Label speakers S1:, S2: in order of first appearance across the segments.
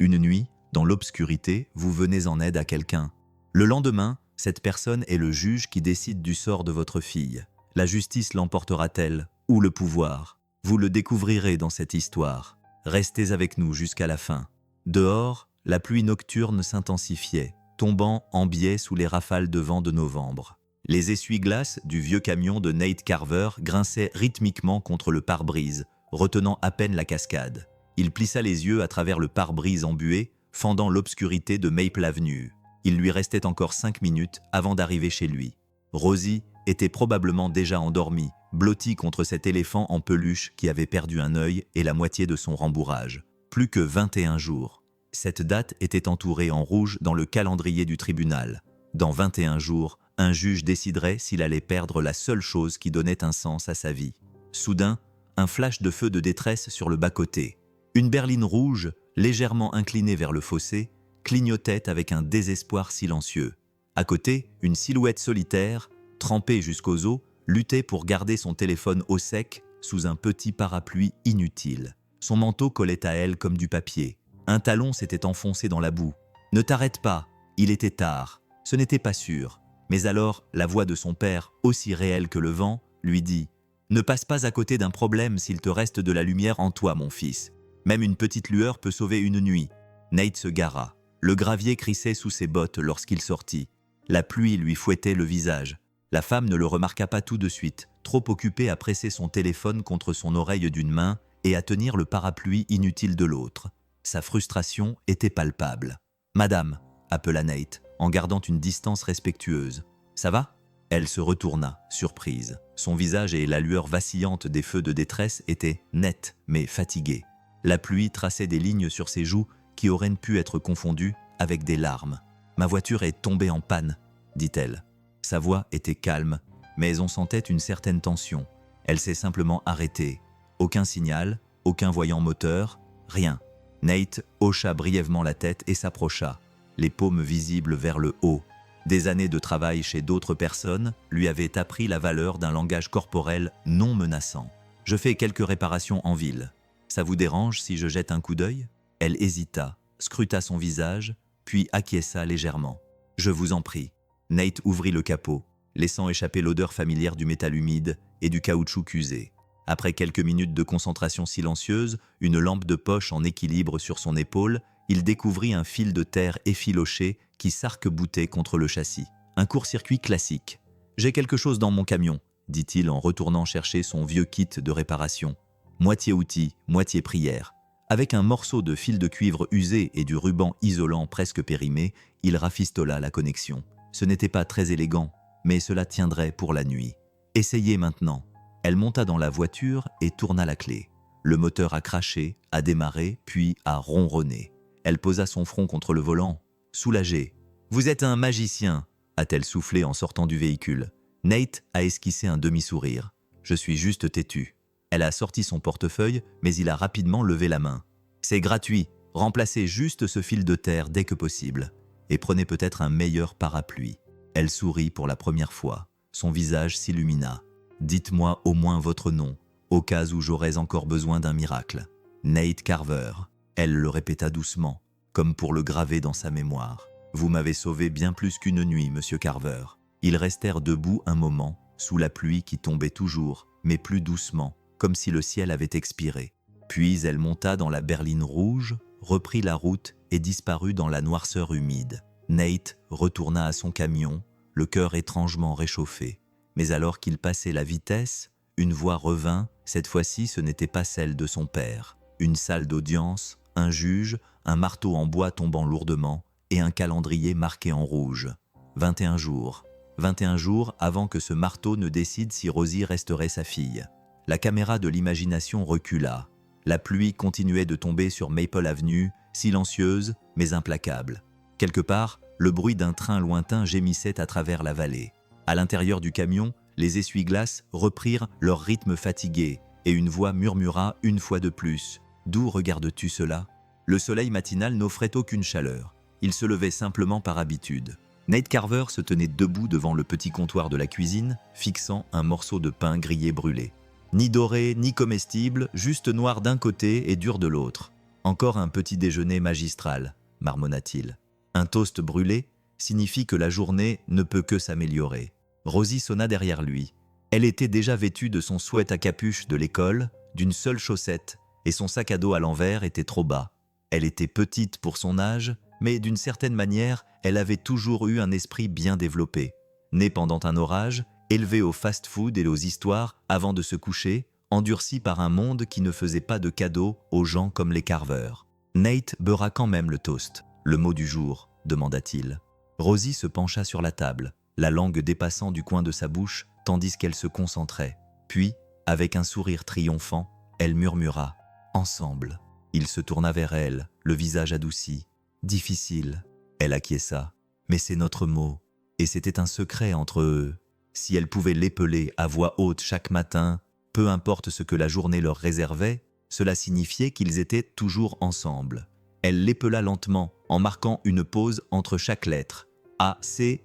S1: Une nuit, dans l'obscurité, vous venez en aide à quelqu'un. Le lendemain, cette personne est le juge qui décide du sort de votre fille. La justice l'emportera-t-elle, ou le pouvoir? Vous le découvrirez dans cette histoire. Restez avec nous jusqu'à la fin. Dehors, la pluie nocturne s'intensifiait, tombant en biais sous les rafales de vent de novembre. Les essuie-glaces du vieux camion de Nate Carver grinçaient rythmiquement contre le pare-brise, retenant à peine la cascade. Il plissa les yeux à travers le pare-brise embué, fendant l'obscurité de Maple Avenue. Il lui restait encore 5 minutes avant d'arriver chez lui. Rosie était probablement déjà endormie, blottie contre cet éléphant en peluche qui avait perdu un œil et la moitié de son rembourrage. Plus que 21 jours. Cette date était entourée en rouge dans le calendrier du tribunal. Dans 21 jours, un juge déciderait s'il allait perdre la seule chose qui donnait un sens à sa vie. Soudain, un flash de feu de détresse sur le bas-côté. Une berline rouge, légèrement inclinée vers le fossé, clignotait avec un désespoir silencieux. À côté, une silhouette solitaire, trempée jusqu'aux os, luttait pour garder son téléphone au sec sous un petit parapluie inutile. Son manteau collait à elle comme du papier. Un talon s'était enfoncé dans la boue. « Ne t'arrête pas !» Il était tard. Ce n'était pas sûr. Mais alors, la voix de son père, aussi réelle que le vent, lui dit « Ne passe pas à côté d'un problème s'il te reste de la lumière en toi, mon fils. Même une petite lueur peut sauver une nuit. » Nate se gara. Le gravier crissait sous ses bottes lorsqu'il sortit. La pluie lui fouettait le visage. La femme ne le remarqua pas tout de suite, trop occupée à presser son téléphone contre son oreille d'une main et à tenir le parapluie inutile de l'autre. Sa frustration était palpable. « Madame !» appela Nate, en gardant une distance respectueuse. « Ça va ?» Elle se retourna, surprise. Son visage et la lueur vacillante des feux de détresse étaient nets, mais fatigués. La pluie traçait des lignes sur ses joues qui auraient pu être confondues avec des larmes. « Ma voiture est tombée en panne », dit-elle. Sa voix était calme, mais on sentait une certaine tension. Elle s'est simplement arrêtée. Aucun signal, aucun voyant moteur, rien. Nate hocha brièvement la tête et s'approcha, les paumes visibles vers le haut. Des années de travail chez d'autres personnes lui avaient appris la valeur d'un langage corporel non menaçant. « Je fais quelques réparations en ville. Ça vous dérange si je jette un coup d'œil ?» Elle hésita, scruta son visage, puis acquiesça légèrement. « Je vous en prie. » Nate ouvrit le capot, laissant échapper l'odeur familière du métal humide et du caoutchouc usé. Après quelques minutes de concentration silencieuse, une lampe de poche en équilibre sur son épaule, il découvrit un fil de terre effiloché qui s'arc-boutait contre le châssis. Un court-circuit classique. « J'ai quelque chose dans mon camion », dit-il en retournant chercher son vieux kit de réparation. Moitié outil, moitié prière. Avec un morceau de fil de cuivre usé et du ruban isolant presque périmé, il rafistola la connexion. Ce n'était pas très élégant, mais cela tiendrait pour la nuit. « Essayez maintenant ». Elle monta dans la voiture et tourna la clé. Le moteur a craché, a démarré, puis a ronronné. Elle posa son front contre le volant, soulagée. « Vous êtes un magicien », a-t-elle soufflé en sortant du véhicule. Nate a esquissé un demi-sourire. « Je suis juste têtu. » Elle a sorti son portefeuille, mais il a rapidement levé la main. « C'est gratuit, remplacez juste ce fil de terre dès que possible. Et prenez peut-être un meilleur parapluie. » Elle sourit pour la première fois. Son visage s'illumina. « Dites-moi au moins votre nom, au cas où j'aurais encore besoin d'un miracle. » Nate Carver. Elle le répéta doucement, comme pour le graver dans sa mémoire. « Vous m'avez sauvé bien plus qu'une nuit, monsieur Carver. » Ils restèrent debout un moment, sous la pluie qui tombait toujours, mais plus doucement, comme si le ciel avait expiré. Puis elle monta dans la berline rouge, reprit la route et disparut dans la noirceur humide. Nate retourna à son camion, le cœur étrangement réchauffé. Mais alors qu'il passait la vitesse, une voix revint, cette fois-ci ce n'était pas celle de son père. Une salle d'audience, un juge, un marteau en bois tombant lourdement et un calendrier marqué en rouge. 21 jours. 21 jours avant que ce marteau ne décide si Rosie resterait sa fille. La caméra de l'imagination recula. La pluie continuait de tomber sur Maple Avenue, silencieuse mais implacable. Quelque part, le bruit d'un train lointain gémissait à travers la vallée. À l'intérieur du camion, les essuie-glaces reprirent leur rythme fatigué et une voix murmura une fois de plus. « D'où regardes-tu cela ?» Le soleil matinal n'offrait aucune chaleur. Il se levait simplement par habitude. Nate Carver se tenait debout devant le petit comptoir de la cuisine, fixant un morceau de pain grillé brûlé. Ni doré, ni comestible, juste noir d'un côté et dur de l'autre. Encore un petit déjeuner magistral, marmonna-t-il. Un toast brûlé signifie que la journée ne peut que s'améliorer. Rosie sonna derrière lui. Elle était déjà vêtue de son sweat à capuche de l'école, d'une seule chaussette, et son sac à dos à l'envers était trop bas. Elle était petite pour son âge, mais d'une certaine manière, elle avait toujours eu un esprit bien développé. Née pendant un orage, élevée au fast-food et aux histoires avant de se coucher, endurcie par un monde qui ne faisait pas de cadeaux aux gens comme les Carver. Nate beurra quand même le toast. « Le mot du jour ?» demanda-t-il. Rosie se pencha sur la table, la langue dépassant du coin de sa bouche tandis qu'elle se concentrait. Puis, avec un sourire triomphant, elle murmura « Ensemble ». Il se tourna vers elle, le visage adouci. « Difficile ». Elle acquiesça. « Mais c'est notre mot. » Et c'était un secret entre eux. Si elle pouvait l'épeler à voix haute chaque matin, peu importe ce que la journée leur réservait, cela signifiait qu'ils étaient toujours ensemble. Elle l'épela lentement, en marquant une pause entre chaque lettre. A-C-C-O-U-P-L-E.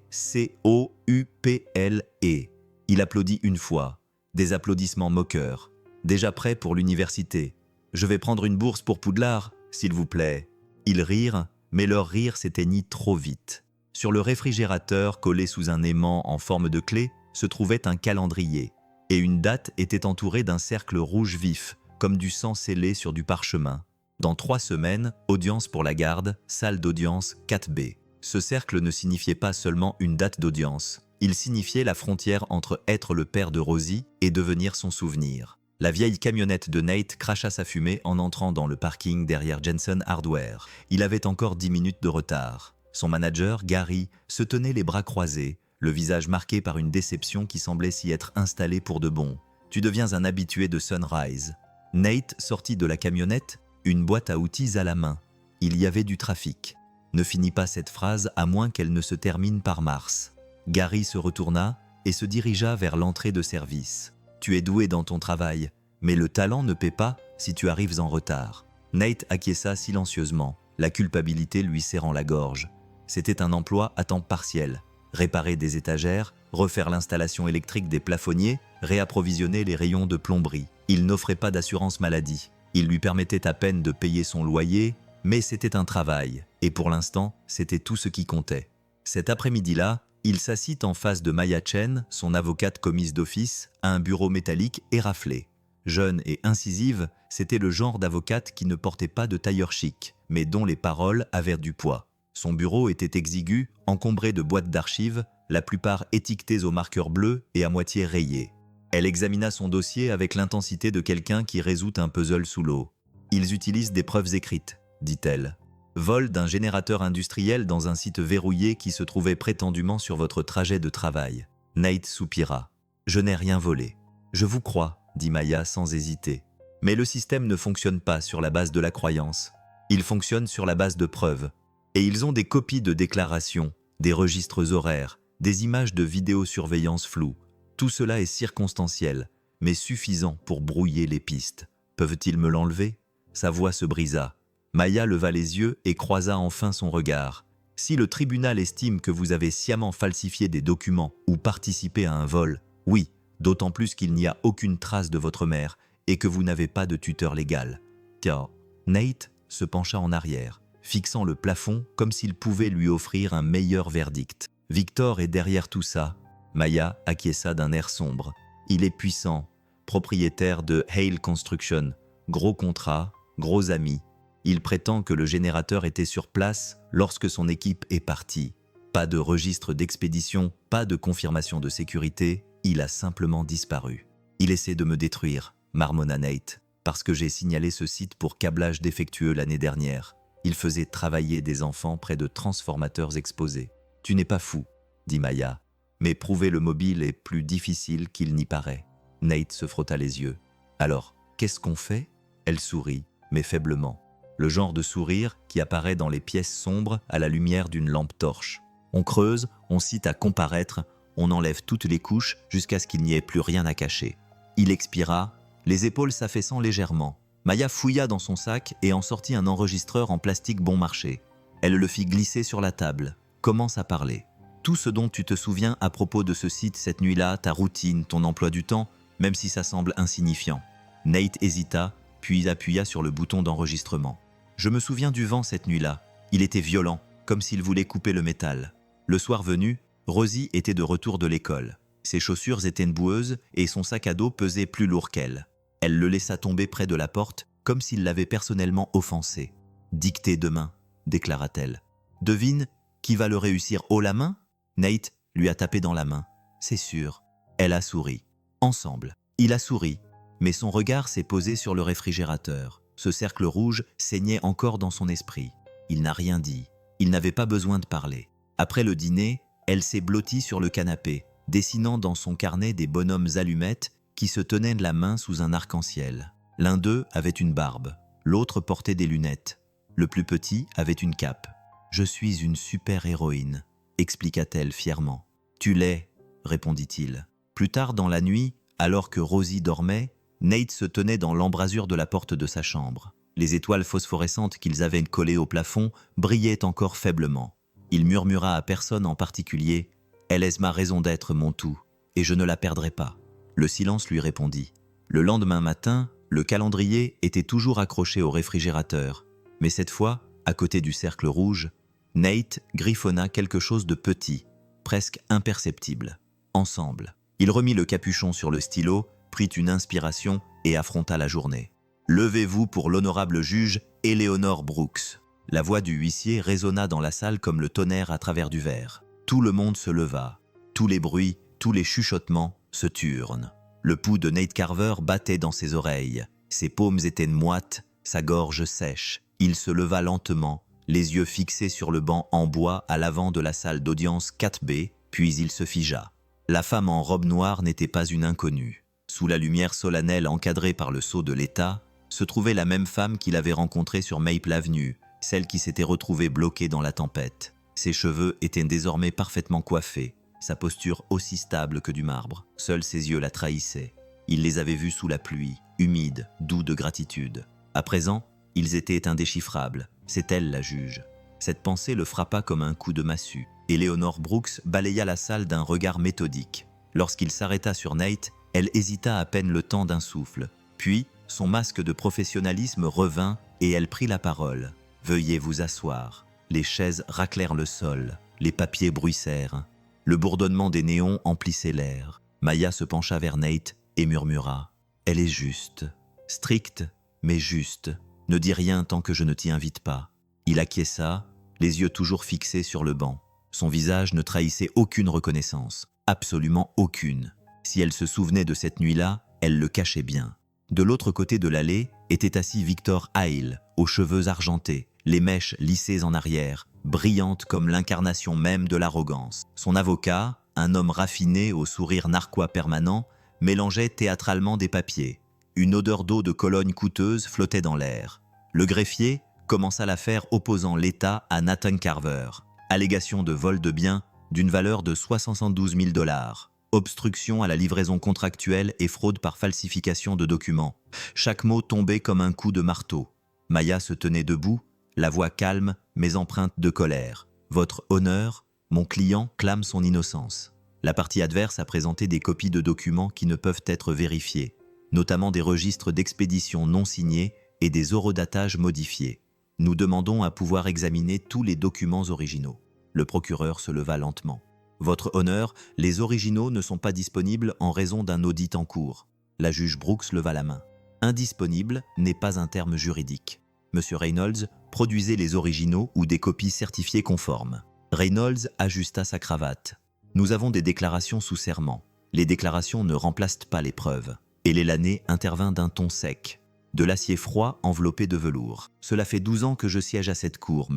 S1: Il applaudit une fois. Des applaudissements moqueurs. Déjà prêt pour l'université. « Je vais prendre une bourse pour Poudlard, s'il vous plaît. » Ils rirent, mais leur rire s'éteignit trop vite. Sur le réfrigérateur, collé sous un aimant en forme de clé, se trouvait un calendrier. Et une date était entourée d'un cercle rouge vif, comme du sang scellé sur du parchemin. Dans 3 semaines, audience pour la garde, salle d'audience 4B. Ce cercle ne signifiait pas seulement une date d'audience, il signifiait la frontière entre être le père de Rosie et devenir son souvenir. La vieille camionnette de Nate cracha sa fumée en entrant dans le parking derrière Jensen Hardware. Il avait encore 10 minutes de retard. Son manager, Gary, se tenait les bras croisés, le visage marqué par une déception qui semblait s'y être installée pour de bon. « Tu deviens un habitué de Sunrise. » Nate sortit de la camionnette, une boîte à outils à la main. Il y avait du trafic. Ne finit pas cette phrase à moins qu'elle ne se termine par Mars. Gary se retourna et se dirigea vers l'entrée de service. « Tu es doué dans ton travail, mais le talent ne paie pas si tu arrives en retard. » Nate acquiesça silencieusement, la culpabilité lui serrant la gorge. C'était un emploi à temps partiel. Réparer des étagères, refaire l'installation électrique des plafonniers, réapprovisionner les rayons de plomberie. Il n'offrait pas d'assurance maladie. Il lui permettait à peine de payer son loyer, mais c'était un travail, et pour l'instant, c'était tout ce qui comptait. Cet après-midi-là, il s'assit en face de Maya Chen, son avocate commise d'office, à un bureau métallique éraflé. Jeune et incisive, c'était le genre d'avocate qui ne portait pas de tailleur chic, mais dont les paroles avaient du poids. Son bureau était exigu, encombré de boîtes d'archives, la plupart étiquetées au marqueur bleu et à moitié rayées. Elle examina son dossier avec l'intensité de quelqu'un qui résout un puzzle sous l'eau. « Ils utilisent des preuves écrites », dit-elle. « Vol d'un générateur industriel dans un site verrouillé qui se trouvait prétendument sur votre trajet de travail. » Nate soupira. « Je n'ai rien volé. »« Je vous crois », dit Maya sans hésiter. « Mais le système ne fonctionne pas sur la base de la croyance. Il fonctionne sur la base de preuves. Et ils ont des copies de déclarations, des registres horaires, des images de vidéosurveillance floues. Tout cela est circonstanciel, mais suffisant pour brouiller les pistes. Peuvent-ils me l'enlever ?» Sa voix se brisa. Maya leva les yeux et croisa enfin son regard. « Si le tribunal estime que vous avez sciemment falsifié des documents ou participé à un vol, oui, d'autant plus qu'il n'y a aucune trace de votre mère et que vous n'avez pas de tuteur légal. » Tiens, Nate se pencha en arrière, fixant le plafond comme s'il pouvait lui offrir un meilleur verdict. « Victor est derrière tout ça. » Maya acquiesça d'un air sombre. « Il est puissant, propriétaire de Hale Construction, gros contrat, gros amis. Il prétend que le générateur était sur place lorsque son équipe est partie. Pas de registre d'expédition, pas de confirmation de sécurité, il a simplement disparu. Il essaie de me détruire, marmonna Nate, parce que j'ai signalé ce site pour câblage défectueux l'année dernière. Il faisait travailler des enfants près de transformateurs exposés. Tu n'es pas fou, dit Maya, mais prouver le mobile est plus difficile qu'il n'y paraît. Nate se frotta les yeux. Alors, qu'est-ce qu'on fait ? Elle sourit, mais faiblement. Le genre de sourire qui apparaît dans les pièces sombres à la lumière d'une lampe torche. On creuse, on cite à comparaître, on enlève toutes les couches jusqu'à ce qu'il n'y ait plus rien à cacher. Il expira, les épaules s'affaissant légèrement. Maya fouilla dans son sac et en sortit un enregistreur en plastique bon marché. Elle le fit glisser sur la table, commence à parler. Tout ce dont tu te souviens à propos de ce site cette nuit-là, ta routine, ton emploi du temps, même si ça semble insignifiant. Nate hésita, puis appuya sur le bouton d'enregistrement. Je me souviens du vent cette nuit-là. Il était violent, comme s'il voulait couper le métal. Le soir venu, Rosie était de retour de l'école. Ses chaussures étaient boueuses et son sac à dos pesait plus lourd qu'elle. Elle le laissa tomber près de la porte, comme s'il l'avait personnellement offensé. « Dictée demain », déclara-t-elle. « Devine qui va le réussir haut la main ?» Nate lui a tapé dans la main. « C'est sûr. » Elle a souri. Ensemble. Il a souri, mais son regard s'est posé sur le réfrigérateur. Ce cercle rouge saignait encore dans son esprit. Il n'a rien dit. Il n'avait pas besoin de parler. Après le dîner, elle s'est blottie sur le canapé, dessinant dans son carnet des bonhommes allumettes qui se tenaient de la main sous un arc-en-ciel. L'un d'eux avait une barbe, l'autre portait des lunettes. Le plus petit avait une cape. « Je suis une super-héroïne », expliqua-t-elle fièrement. « Tu l'es », répondit-il. Plus tard dans la nuit, alors que Rosie dormait, Nate se tenait dans l'embrasure de la porte de sa chambre. Les étoiles phosphorescentes qu'ils avaient collées au plafond brillaient encore faiblement. Il murmura à personne en particulier « Elle est ma raison d'être, mon tout, et je ne la perdrai pas ». Le silence lui répondit. Le lendemain matin, le calendrier était toujours accroché au réfrigérateur, mais cette fois, à côté du cercle rouge, Nate griffonna quelque chose de petit, presque imperceptible. Ensemble, il remit le capuchon sur le stylo, prit une inspiration et affronta la journée. « Levez-vous pour l'honorable juge Eleanor Brooks ». La voix du huissier résonna dans la salle comme le tonnerre à travers du verre. Tout le monde se leva. Tous les bruits, tous les chuchotements se turent. Le pouls de Nate Carver battait dans ses oreilles. Ses paumes étaient moites, sa gorge sèche. Il se leva lentement, les yeux fixés sur le banc en bois à l'avant de la salle d'audience 4B, puis il se figea. La femme en robe noire n'était pas une inconnue. Sous la lumière solennelle encadrée par le sceau de l'État, se trouvait la même femme qu'il avait rencontrée sur Maple Avenue, celle qui s'était retrouvée bloquée dans la tempête. Ses cheveux étaient désormais parfaitement coiffés, sa posture aussi stable que du marbre. Seuls ses yeux la trahissaient. Il les avait vus sous la pluie, humides, doux de gratitude. À présent, ils étaient indéchiffrables. C'est elle la juge. Cette pensée le frappa comme un coup de massue. Eleanor Brooks balaya la salle d'un regard méthodique. Lorsqu'il s'arrêta sur Nate, elle hésita à peine le temps d'un souffle. Puis, son masque de professionnalisme revint et elle prit la parole. « Veuillez vous asseoir ». Les chaises raclèrent le sol, les papiers bruissèrent. Le bourdonnement des néons emplissait l'air. Maya se pencha vers Nate et murmura « Elle est juste, stricte, mais juste. Ne dis rien tant que je ne t'y invite pas. » Il acquiesça, les yeux toujours fixés sur le banc. Son visage ne trahissait aucune reconnaissance, absolument aucune. Si elle se souvenait de cette nuit-là, elle le cachait bien. De l'autre côté de l'allée était assis Victor Hale, aux cheveux argentés, les mèches lissées en arrière, brillantes comme l'incarnation même de l'arrogance. Son avocat, un homme raffiné au sourire narquois permanent, mélangeait théâtralement des papiers. Une odeur d'eau de Cologne coûteuse flottait dans l'air. Le greffier commença l'affaire opposant l'État à Nathan Carver. Allégation de vol de biens d'une valeur de 72 000 $. Obstruction à la livraison contractuelle et fraude par falsification de documents. Chaque mot tombait comme un coup de marteau. Maya se tenait debout, la voix calme mais empreinte de colère. « Votre honneur, mon client clame son innocence. » La partie adverse a présenté des copies de documents qui ne peuvent être vérifiés, notamment des registres d'expédition non signés et des horodatages modifiés. Nous demandons à pouvoir examiner tous les documents originaux. Le procureur se leva lentement. Votre honneur, les originaux ne sont pas disponibles en raison d'un audit en cours. La juge Brooks leva la main. Indisponible n'est pas un terme juridique. Monsieur Reynolds, produisez les originaux ou des copies certifiées conformes. Reynolds ajusta sa cravate. Nous avons des déclarations sous serment. Les déclarations ne remplacent pas les preuves. Et l'Élané intervint d'un ton sec. De l'acier froid enveloppé de velours. Cela fait 12 ans que je siège à cette cour,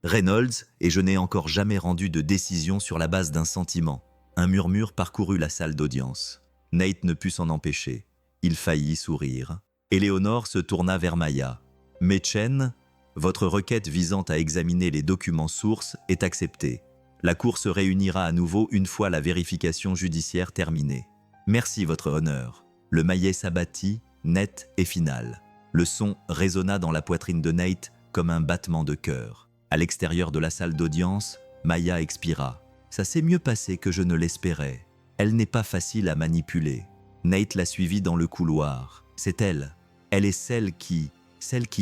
S1: Reynolds, et je n'ai encore jamais rendu de décision sur la base d'un sentiment. Un murmure parcourut la salle d'audience. Nate ne put s'en empêcher. Il faillit sourire. Eleanor se tourna vers Maya. « Mädchen, votre requête visant à examiner les documents sources est acceptée. La Cour se réunira à nouveau une fois la vérification judiciaire terminée. Merci, votre honneur. » Le maillet s'abattit, net et final. Le son résonna dans la poitrine de Nate comme un battement de cœur. À l'extérieur de la salle d'audience, Maya expira. « Ça s'est mieux passé que je ne l'espérais. Elle n'est pas facile à manipuler. » Nate la suivit dans le couloir. « C'est elle. Elle est celle qui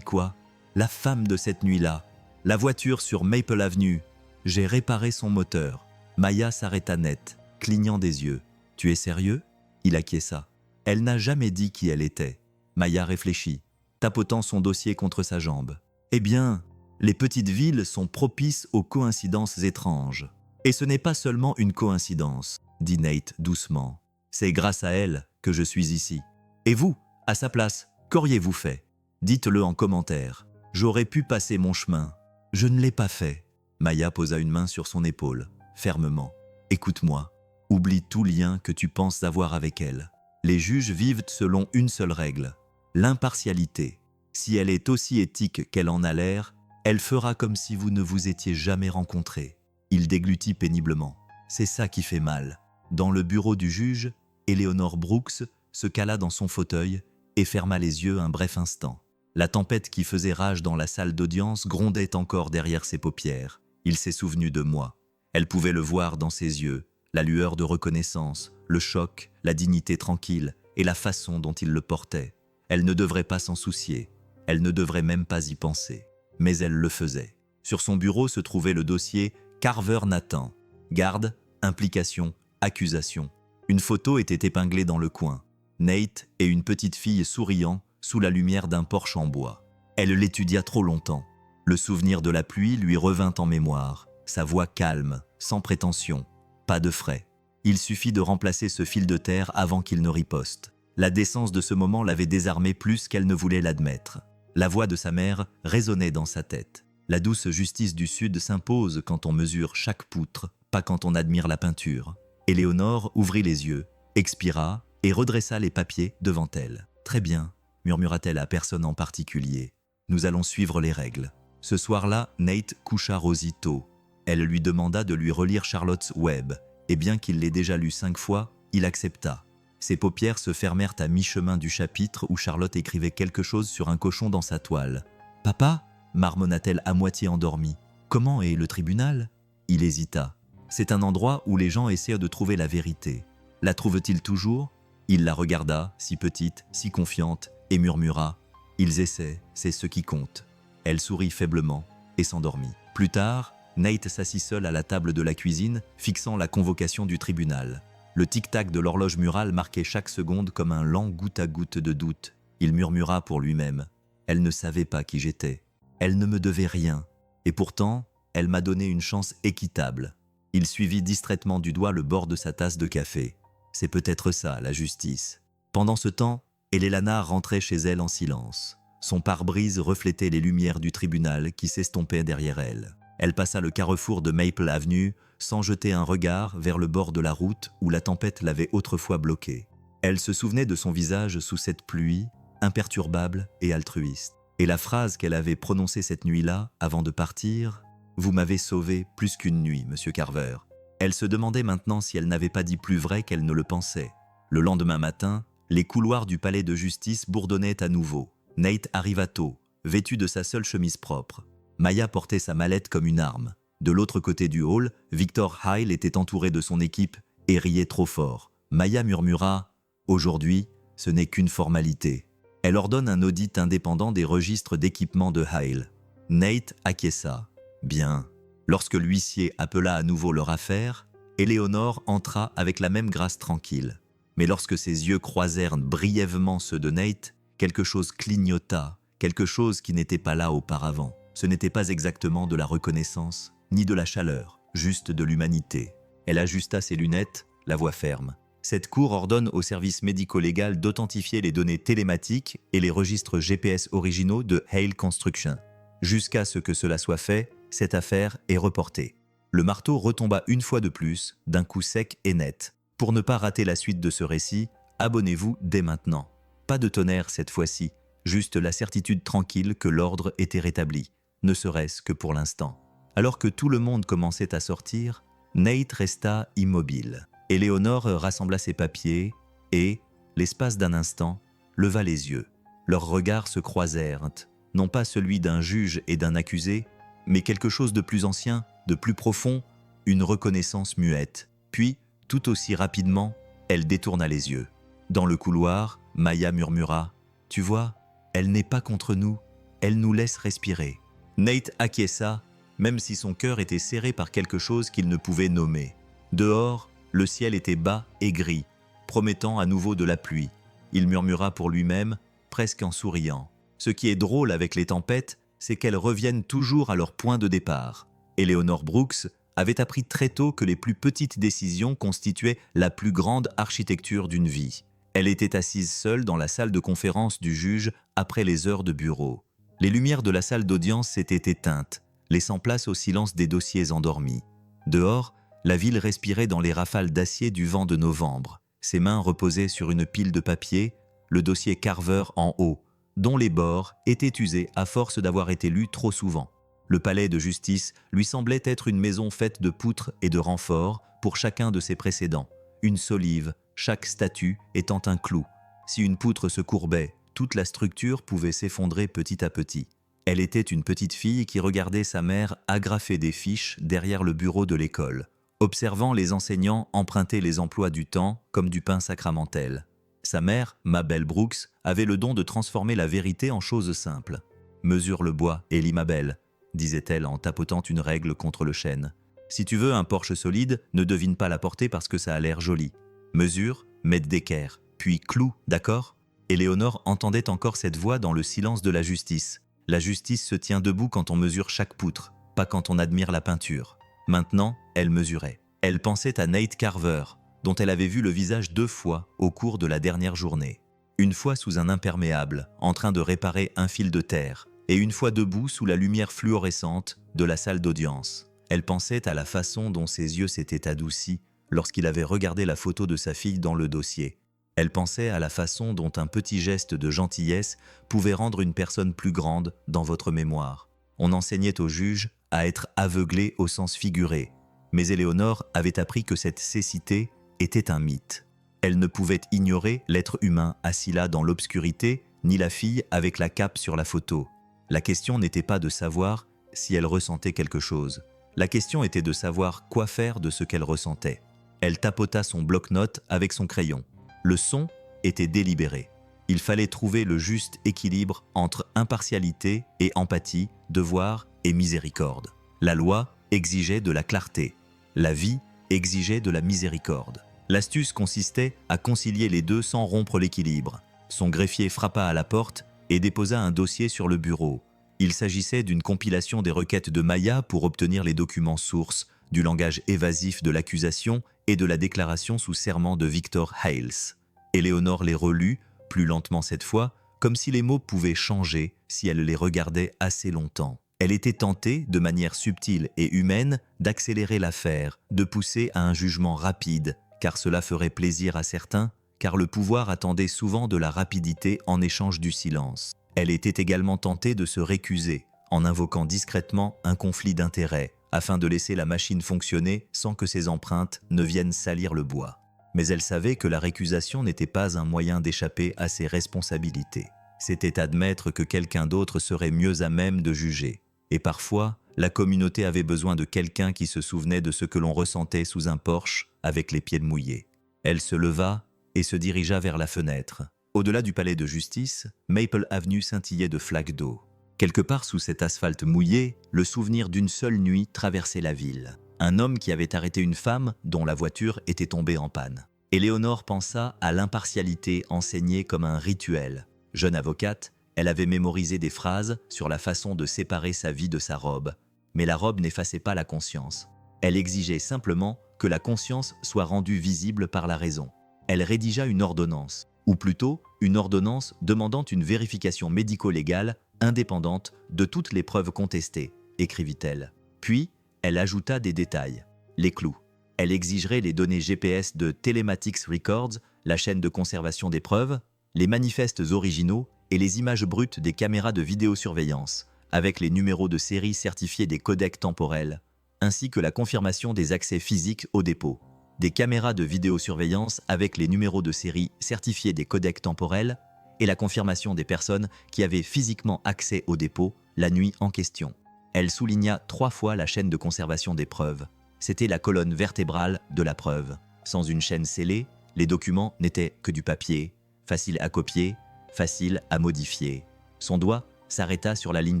S1: quoi ? la femme de cette nuit-là. La voiture sur Maple Avenue. J'ai réparé son moteur. » Maya s'arrêta net, clignant des yeux. « Tu es sérieux ?» Il acquiesça. Elle n'a jamais dit qui elle était. Maya réfléchit, tapotant son dossier contre sa jambe. « Eh bien, les petites villes sont propices aux coïncidences étranges. Et ce n'est pas seulement une coïncidence, » dit Nate doucement. « C'est grâce à elle que je suis ici. Et vous, à sa place, qu'auriez-vous fait? Dites-le en commentaire. J'aurais pu passer mon chemin. Je ne l'ai pas fait. » Maya posa une main sur son épaule, fermement. « Écoute-moi. Oublie tout lien que tu penses avoir avec elle. Les juges vivent selon une seule règle, l'impartialité. Si elle est aussi éthique qu'elle en a l'air, elle fera comme si vous ne vous étiez jamais rencontrés. » Il déglutit péniblement. « C'est ça qui fait mal. » Dans le bureau du juge, Eleanor Brooks se cala dans son fauteuil et ferma les yeux un bref instant. La tempête qui faisait rage dans la salle d'audience grondait encore derrière ses paupières. Il s'est souvenu de moi. Elle pouvait le voir dans ses yeux, la lueur de reconnaissance, le choc, la dignité tranquille et la façon dont il le portait. Elle ne devrait pas s'en soucier. Elle ne devrait même pas y penser. Mais elle le faisait. Sur son bureau se trouvait le dossier Carver Nathan. Garde, implication, accusation. Une photo était épinglée dans le coin. Nate et une petite fille souriant sous la lumière d'un porche en bois. Elle l'étudia trop longtemps. Le souvenir de la pluie lui revint en mémoire. Sa voix calme, sans prétention. Pas de frais. Il suffit de remplacer ce fil de terre avant qu'il ne riposte. La décence de ce moment l'avait désarmée plus qu'elle ne voulait l'admettre. La voix de sa mère résonnait dans sa tête. La douce justice du Sud s'impose quand on mesure chaque poutre, pas quand on admire la peinture. Éléonore ouvrit les yeux, expira et redressa les papiers devant elle. « Très bien, » murmura-t-elle à personne en particulier. « Nous allons suivre les règles. » Ce soir-là, Nate coucha Rosie tôt. Elle lui demanda de lui relire Charlotte's Web, et bien qu'il l'ait déjà lu 5 fois, il accepta. Ses paupières se fermèrent à mi-chemin du chapitre où Charlotte écrivait quelque chose sur un cochon dans sa toile. « Papa ?» marmonna-t-elle à moitié endormie. « Comment est le tribunal ?» Il hésita. C'est un endroit où les gens essaient de trouver la vérité. La trouve-t-il toujours? Il la regarda, si petite, si confiante, et murmura « Ils essaient, c'est ce qui compte. » Elle sourit faiblement et s'endormit. Plus tard, Nate s'assit seul à la table de la cuisine, fixant la convocation du tribunal. Le tic-tac de l'horloge murale marquait chaque seconde comme un lent goutte à goutte de doute. Il murmura pour lui-même « Elle ne savait pas qui j'étais. Elle ne me devait rien. Et pourtant, elle m'a donné une chance équitable. » Il suivit distraitement du doigt le bord de sa tasse de café. C'est peut-être ça, la justice. Pendant ce temps, Elena rentrait chez elle en silence. Son pare-brise reflétait les lumières du tribunal qui s'estompaient derrière elle. Elle passa le carrefour de Maple Avenue sans jeter un regard vers le bord de la route où la tempête l'avait autrefois bloquée. Elle se souvenait de son visage sous cette pluie, imperturbable et altruiste. Et la phrase qu'elle avait prononcée cette nuit-là, avant de partir, « Vous m'avez sauvé plus qu'une nuit, monsieur Carver ». Elle se demandait maintenant si elle n'avait pas dit plus vrai qu'elle ne le pensait. Le lendemain matin, les couloirs du palais de justice bourdonnaient à nouveau. Nate arriva tôt, vêtu de sa seule chemise propre. Maya portait sa mallette comme une arme. De l'autre côté du hall, Victor Hyle était entouré de son équipe et riait trop fort. Maya murmura « Aujourd'hui, ce n'est qu'une formalité ». Elle ordonne un audit indépendant des registres d'équipement de Hyle. Nate acquiesça. Bien. Lorsque l'huissier appela à nouveau leur affaire, Éléonore entra avec la même grâce tranquille. Mais lorsque ses yeux croisèrent brièvement ceux de Nate, quelque chose clignota, quelque chose qui n'était pas là auparavant. Ce n'était pas exactement de la reconnaissance, ni de la chaleur, juste de l'humanité. Elle ajusta ses lunettes, la voix ferme. Cette cour ordonne au service médico-légal d'authentifier les données télématiques et les registres GPS originaux de Hale Construction. Jusqu'à ce que cela soit fait, cette affaire est reportée. Le marteau retomba une fois de plus, d'un coup sec et net. Pour ne pas rater la suite de ce récit, abonnez-vous dès maintenant. Pas de tonnerre cette fois-ci, juste la certitude tranquille que l'ordre était rétabli, ne serait-ce que pour l'instant. Alors que tout le monde commençait à sortir, Nate resta immobile. Éléonore rassembla ses papiers et, l'espace d'un instant, leva les yeux. Leurs regards se croisèrent, non pas celui d'un juge et d'un accusé, mais quelque chose de plus ancien, de plus profond, une reconnaissance muette. Puis, tout aussi rapidement, elle détourna les yeux. Dans le couloir, Maya murmura « Tu vois, elle n'est pas contre nous, elle nous laisse respirer. Nate acquiesça, même si son cœur était serré par quelque chose qu'il ne pouvait nommer. Dehors, le ciel était bas et gris, promettant à nouveau de la pluie. Il murmura pour lui-même, presque en souriant. Ce qui est drôle avec les tempêtes, c'est qu'elles reviennent toujours à leur point de départ. Eleanor Brooks avait appris très tôt que les plus petites décisions constituaient la plus grande architecture d'une vie. Elle était assise seule dans la salle de conférence du juge après les heures de bureau. Les lumières de la salle d'audience s'étaient éteintes, laissant place au silence des dossiers endormis. Dehors, la ville respirait dans les rafales d'acier du vent de novembre. Ses mains reposaient sur une pile de papier, le dossier Carver en haut, dont les bords étaient usés à force d'avoir été lus trop souvent. Le palais de justice lui semblait être une maison faite de poutres et de renforts pour chacun de ses précédents. Une solive, chaque statue étant un clou. Si une poutre se courbait, toute la structure pouvait s'effondrer petit à petit. Elle était une petite fille qui regardait sa mère agrafer des fiches derrière le bureau de l'école, observant les enseignants emprunter les emplois du temps comme du pain sacramentel. Sa mère, Mabel Brooks, avait le don de transformer la vérité en choses simples. « Mesure le bois, Ellie Mabel », disait-elle en tapotant une règle contre le chêne. « Si tu veux un porche solide, ne devine pas la porter parce que ça a l'air joli. Mesure, mètre d'équerre, puis clou, d'accord ?» Éléonore entendait encore cette voix dans le silence de la justice. La justice se tient debout quand on mesure chaque poutre, pas quand on admire la peinture. Maintenant, elle mesurait. Elle pensait à Nate Carver, dont elle avait vu le visage 2 fois au cours de la dernière journée. Une fois sous un imperméable, en train de réparer un fil de terre, et une fois debout sous la lumière fluorescente de la salle d'audience. Elle pensait à la façon dont ses yeux s'étaient adoucis lorsqu'il avait regardé la photo de sa fille dans le dossier. Elle pensait à la façon dont un petit geste de gentillesse pouvait rendre une personne plus grande dans votre mémoire. On enseignait au juge à être aveuglé au sens figuré, mais Éléonore avait appris que cette cécité était un mythe. Elle ne pouvait ignorer l'être humain assis là dans l'obscurité, ni la fille avec la cape sur la photo. La question n'était pas de savoir si elle ressentait quelque chose. La question était de savoir quoi faire de ce qu'elle ressentait. Elle tapota son bloc-notes avec son crayon. Le son était délibéré. Il fallait trouver le juste équilibre entre impartialité et empathie, devoir et miséricorde. La loi exigeait de la clarté. La vie exigeait de la miséricorde. L'astuce consistait à concilier les deux sans rompre l'équilibre. Son greffier frappa à la porte et déposa un dossier sur le bureau. Il s'agissait d'une compilation des requêtes de Maya pour obtenir les documents sources, du langage évasif de l'accusation et de la déclaration sous serment de Victor Hales. Éléonore les relut, plus lentement cette fois, comme si les mots pouvaient changer si elle les regardait assez longtemps. Elle était tentée, de manière subtile et humaine, d'accélérer l'affaire, de pousser à un jugement rapide, car cela ferait plaisir à certains, car le pouvoir attendait souvent de la rapidité en échange du silence. Elle était également tentée de se récuser, en invoquant discrètement un conflit d'intérêts, afin de laisser la machine fonctionner sans que ses empreintes ne viennent salir le bois. Mais elle savait que la récusation n'était pas un moyen d'échapper à ses responsabilités. C'était admettre que quelqu'un d'autre serait mieux à même de juger. Et parfois, la communauté avait besoin de quelqu'un qui se souvenait de ce que l'on ressentait sous un porche avec les pieds mouillés. Elle se leva et se dirigea vers la fenêtre. Au-delà du palais de justice, Maple Avenue scintillait de flaques d'eau. Quelque part sous cet asphalte mouillé, le souvenir d'une seule nuit traversait la ville. Un homme qui avait arrêté une femme dont la voiture était tombée en panne. Éléonore pensa à l'impartialité enseignée comme un rituel. Jeune avocate, elle avait mémorisé des phrases sur la façon de séparer sa vie de sa robe. Mais la robe n'effaçait pas la conscience. Elle exigeait simplement que la conscience soit rendue visible par la raison. Elle rédigea une ordonnance, ou plutôt une ordonnance demandant une vérification médico-légale indépendante de toutes les preuves contestées, écrivit-elle. Puis, elle ajouta des détails. Les clous. Elle exigerait les données GPS de Telematics Records, la chaîne de conservation des preuves, les manifestes originaux et les images brutes des caméras de vidéosurveillance, avec les numéros de série certifiés des codecs temporels, ainsi que la confirmation des accès physiques au dépôt. Des caméras de vidéosurveillance avec les numéros de série certifiés des codecs temporels et la confirmation des personnes qui avaient physiquement accès au dépôt la nuit en question. Elle souligna 3 fois la chaîne de conservation des preuves. C'était la colonne vertébrale de la preuve. Sans une chaîne scellée, les documents n'étaient que du papier, facile à copier, facile à modifier. Son doigt s'arrêta sur la ligne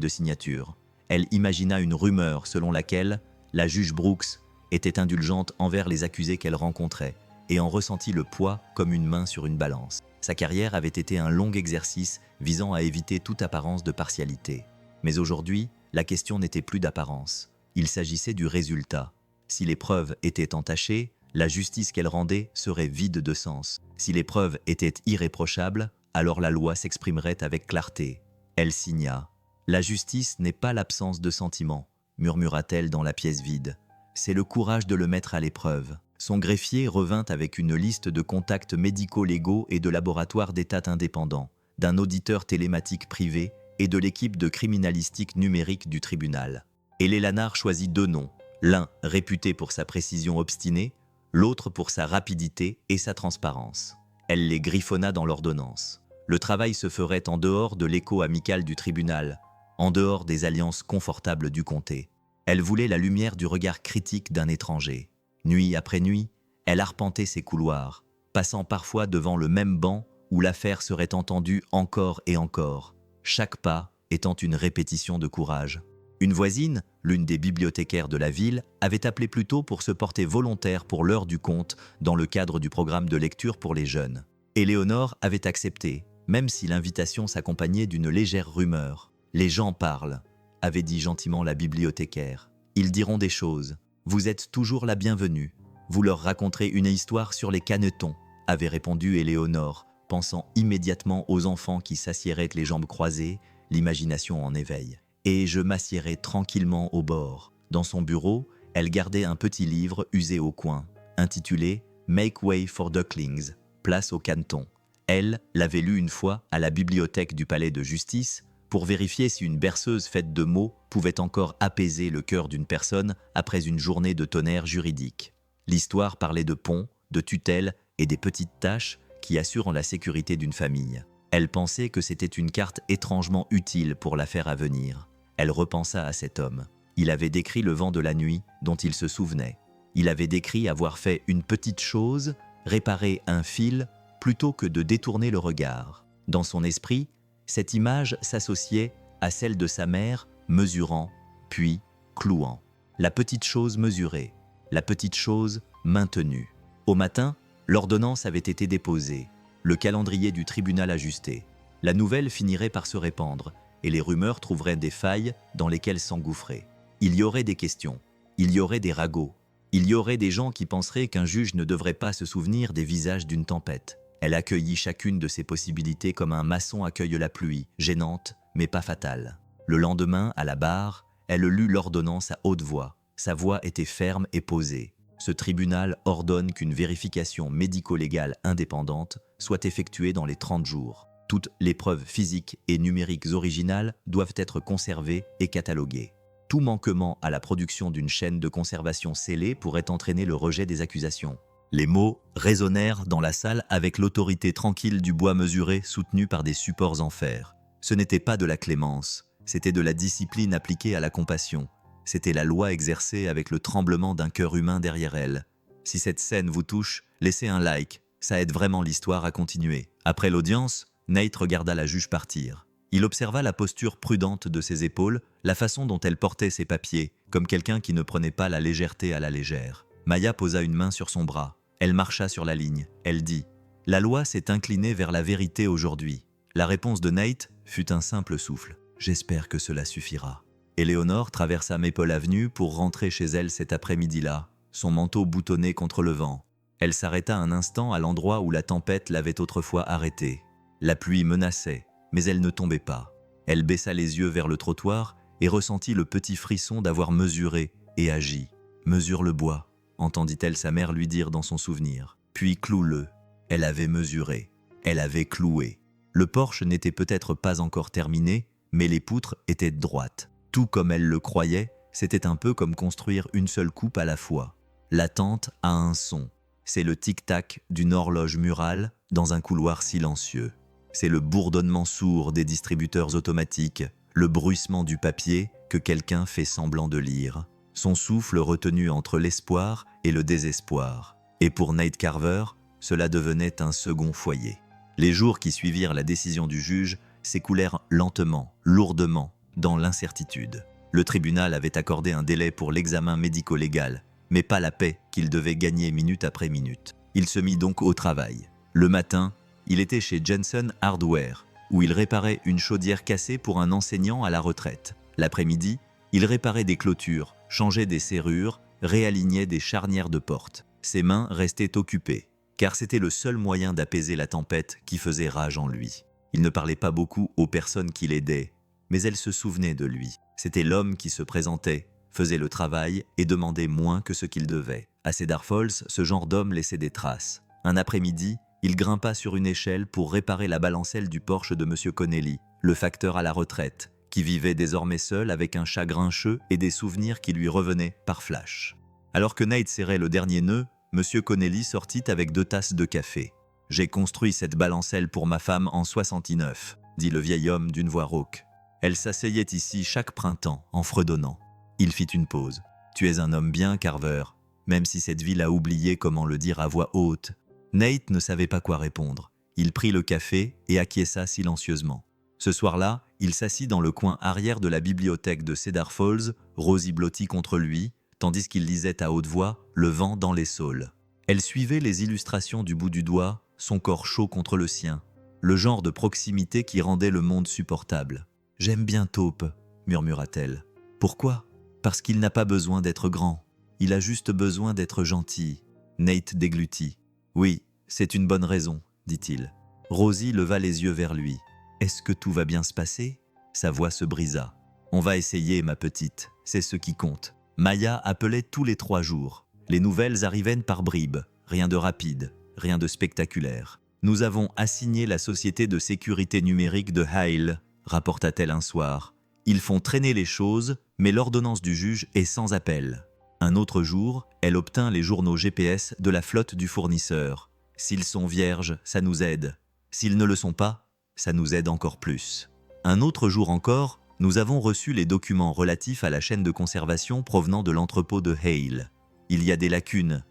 S1: de signature. Elle imagina une rumeur selon laquelle la juge Brooks était indulgente envers les accusés qu'elle rencontrait et en ressentit le poids comme une main sur une balance. Sa carrière avait été un long exercice visant à éviter toute apparence de partialité. Mais aujourd'hui, la question n'était plus d'apparence. Il s'agissait du résultat. Si les preuves étaient entachées, la justice qu'elle rendait serait vide de sens. Si les preuves étaient irréprochables, alors la loi s'exprimerait avec clarté. Elle signa. « La justice n'est pas l'absence de sentiments », murmura-t-elle dans la pièce vide. « C'est le courage de le mettre à l'épreuve. » Son greffier revint avec une liste de contacts médico-légaux et de laboratoires d'état indépendants, d'un auditeur télématique privé et de l'équipe de criminalistique numérique du tribunal. Hélé Lanard choisit 2 noms, l'un réputé pour sa précision obstinée, l'autre pour sa rapidité et sa transparence. Elle les griffonna dans l'ordonnance. Le travail se ferait en dehors de l'écho amical du tribunal, en dehors des alliances confortables du comté. Elle voulait la lumière du regard critique d'un étranger. Nuit après nuit, elle arpentait ses couloirs, passant parfois devant le même banc où l'affaire serait entendue encore et encore, chaque pas étant une répétition de courage. Une voisine, l'une des bibliothécaires de la ville, avait appelé plus tôt pour se porter volontaire pour l'heure du conte dans le cadre du programme de lecture pour les jeunes. Éléonore avait accepté, même si l'invitation s'accompagnait d'une légère rumeur. « Les gens parlent », avait dit gentiment la bibliothécaire. « Ils diront des choses. Vous êtes toujours la bienvenue. Vous leur raconterez une histoire sur les canetons », avait répondu Éléonore, pensant immédiatement aux enfants qui s'assieraient les jambes croisées, l'imagination en éveil. « Et je m'assiérai tranquillement au bord. » Dans son bureau, elle gardait un petit livre usé au coin, intitulé « Make way for ducklings », place aux canetons. Elle l'avait lu une fois à la bibliothèque du palais de justice pour vérifier si une berceuse faite de mots pouvait encore apaiser le cœur d'une personne après une journée de tonnerre juridique. L'histoire parlait de ponts, de tutelles et des petites tâches qui assurent la sécurité d'une famille. Elle pensait que c'était une carte étrangement utile pour l'affaire à venir. Elle repensa à cet homme. Il avait décrit le vent de la nuit dont il se souvenait. Il avait décrit avoir fait une petite chose, réparer un fil, plutôt que de détourner le regard. Dans son esprit, cette image s'associait à celle de sa mère, mesurant, puis clouant. La petite chose mesurée, la petite chose maintenue. Au matin, l'ordonnance avait été déposée, le calendrier du tribunal ajusté. La nouvelle finirait par se répandre, et les rumeurs trouveraient des failles dans lesquelles s'engouffrer. Il y aurait des questions, il y aurait des ragots, il y aurait des gens qui penseraient qu'un juge ne devrait pas se souvenir des visages d'une tempête. Elle accueillit chacune de ces possibilités comme un maçon accueille la pluie, gênante, mais pas fatale. Le lendemain, à la barre, elle lut l'ordonnance à haute voix. Sa voix était ferme et posée. Ce tribunal ordonne qu'une vérification médico-légale indépendante soit effectuée dans les 30 jours. Toutes les preuves physiques et numériques originales doivent être conservées et cataloguées. Tout manquement à la production d'une chaîne de conservation scellée pourrait entraîner le rejet des accusations. Les mots résonnèrent dans la salle avec l'autorité tranquille du bois mesuré soutenu par des supports en fer. Ce n'était pas de la clémence, c'était de la discipline appliquée à la compassion. C'était la loi exercée avec le tremblement d'un cœur humain derrière elle. Si cette scène vous touche, laissez un like, ça aide vraiment l'histoire à continuer. Après l'audience, Nate regarda la juge partir. Il observa la posture prudente de ses épaules, la façon dont elle portait ses papiers, comme quelqu'un qui ne prenait pas la légèreté à la légère. Maya posa une main sur son bras. Elle marcha sur la ligne. Elle dit « La loi s'est inclinée vers la vérité aujourd'hui. » La réponse de Nate fut un simple souffle. « J'espère que cela suffira. » Éléonore traversa Maple Avenue pour rentrer chez elle cet après-midi-là, son manteau boutonné contre le vent. Elle s'arrêta un instant à l'endroit où la tempête l'avait autrefois arrêtée. La pluie menaçait, mais elle ne tombait pas. Elle baissa les yeux vers le trottoir et ressentit le petit frisson d'avoir mesuré et agi. « Mesure le bois », entendit-elle sa mère lui dire dans son souvenir. Puis cloue-le. Elle avait mesuré. Elle avait cloué. Le porche n'était peut-être pas encore terminé, mais les poutres étaient droites. Tout comme elle le croyait, c'était un peu comme construire une seule coupe à la fois. L'attente a un son. C'est le tic-tac d'une horloge murale dans un couloir silencieux. C'est le bourdonnement sourd des distributeurs automatiques, le bruissement du papier que quelqu'un fait semblant de lire. Son souffle retenu entre l'espoir et le désespoir. Et pour Nate Carver, cela devenait un second foyer. Les jours qui suivirent la décision du juge s'écoulèrent lentement, lourdement, dans l'incertitude. Le tribunal avait accordé un délai pour l'examen médico-légal, mais pas la paix qu'il devait gagner minute après minute. Il se mit donc au travail. Le matin, il était chez Jensen Hardware, où il réparait une chaudière cassée pour un enseignant à la retraite. L'après-midi, il réparait des clôtures, changeait des serrures, réalignait des charnières de portes. Ses mains restaient occupées, car c'était le seul moyen d'apaiser la tempête qui faisait rage en lui. Il ne parlait pas beaucoup aux personnes qui l'aidaient, mais elles se souvenaient de lui. C'était l'homme qui se présentait, faisait le travail et demandait moins que ce qu'il devait. À Cedar Falls, ce genre d'homme laissait des traces. Un après-midi, il grimpa sur une échelle pour réparer la balancelle du Porsche de M. Connelly, le facteur à la retraite, qui vivait désormais seul avec un chat grincheux et des souvenirs qui lui revenaient par flash. Alors que Nate serrait le dernier nœud, M. Connelly sortit avec 2 tasses de café. « J'ai construit cette balancelle pour ma femme en 69, dit le vieil homme d'une voix rauque. Elle s'asseyait ici chaque printemps en fredonnant. Il fit une pause. « Tu es un homme bien, Carver, même si cette ville a oublié comment le dire à voix haute. » Nate ne savait pas quoi répondre. Il prit le café et acquiesça silencieusement. Ce soir-là, il s'assit dans le coin arrière de la bibliothèque de Cedar Falls, Rosie blottie contre lui, tandis qu'il lisait à haute voix « Le vent dans les saules ». Elle suivait les illustrations du bout du doigt, son corps chaud contre le sien, le genre de proximité qui rendait le monde supportable. « J'aime bien Taupe », murmura-t-elle. « Pourquoi ? Parce qu'il n'a pas besoin d'être grand. Il a juste besoin d'être gentil. » Nate déglutit. « Oui, c'est une bonne raison, dit-il. » Rosie leva les yeux vers lui. « Est-ce que tout va bien se passer ?» Sa voix se brisa. « On va essayer, ma petite, c'est ce qui compte. » Maya appelait tous les 3 jours. Les nouvelles arrivaient par bribes, rien de rapide, rien de spectaculaire. « Nous avons assigné la société de sécurité numérique de Hale, rapporta-t-elle un soir. Ils font traîner les choses, mais l'ordonnance du juge est sans appel. Un autre jour, elle obtint les journaux GPS de la flotte du fournisseur. S'ils sont vierges, ça nous aide. S'ils ne le sont pas, ça nous aide encore plus. Un autre jour encore, nous avons reçu les documents relatifs à la chaîne de conservation provenant de l'entrepôt de Hale. Il y a des lacunes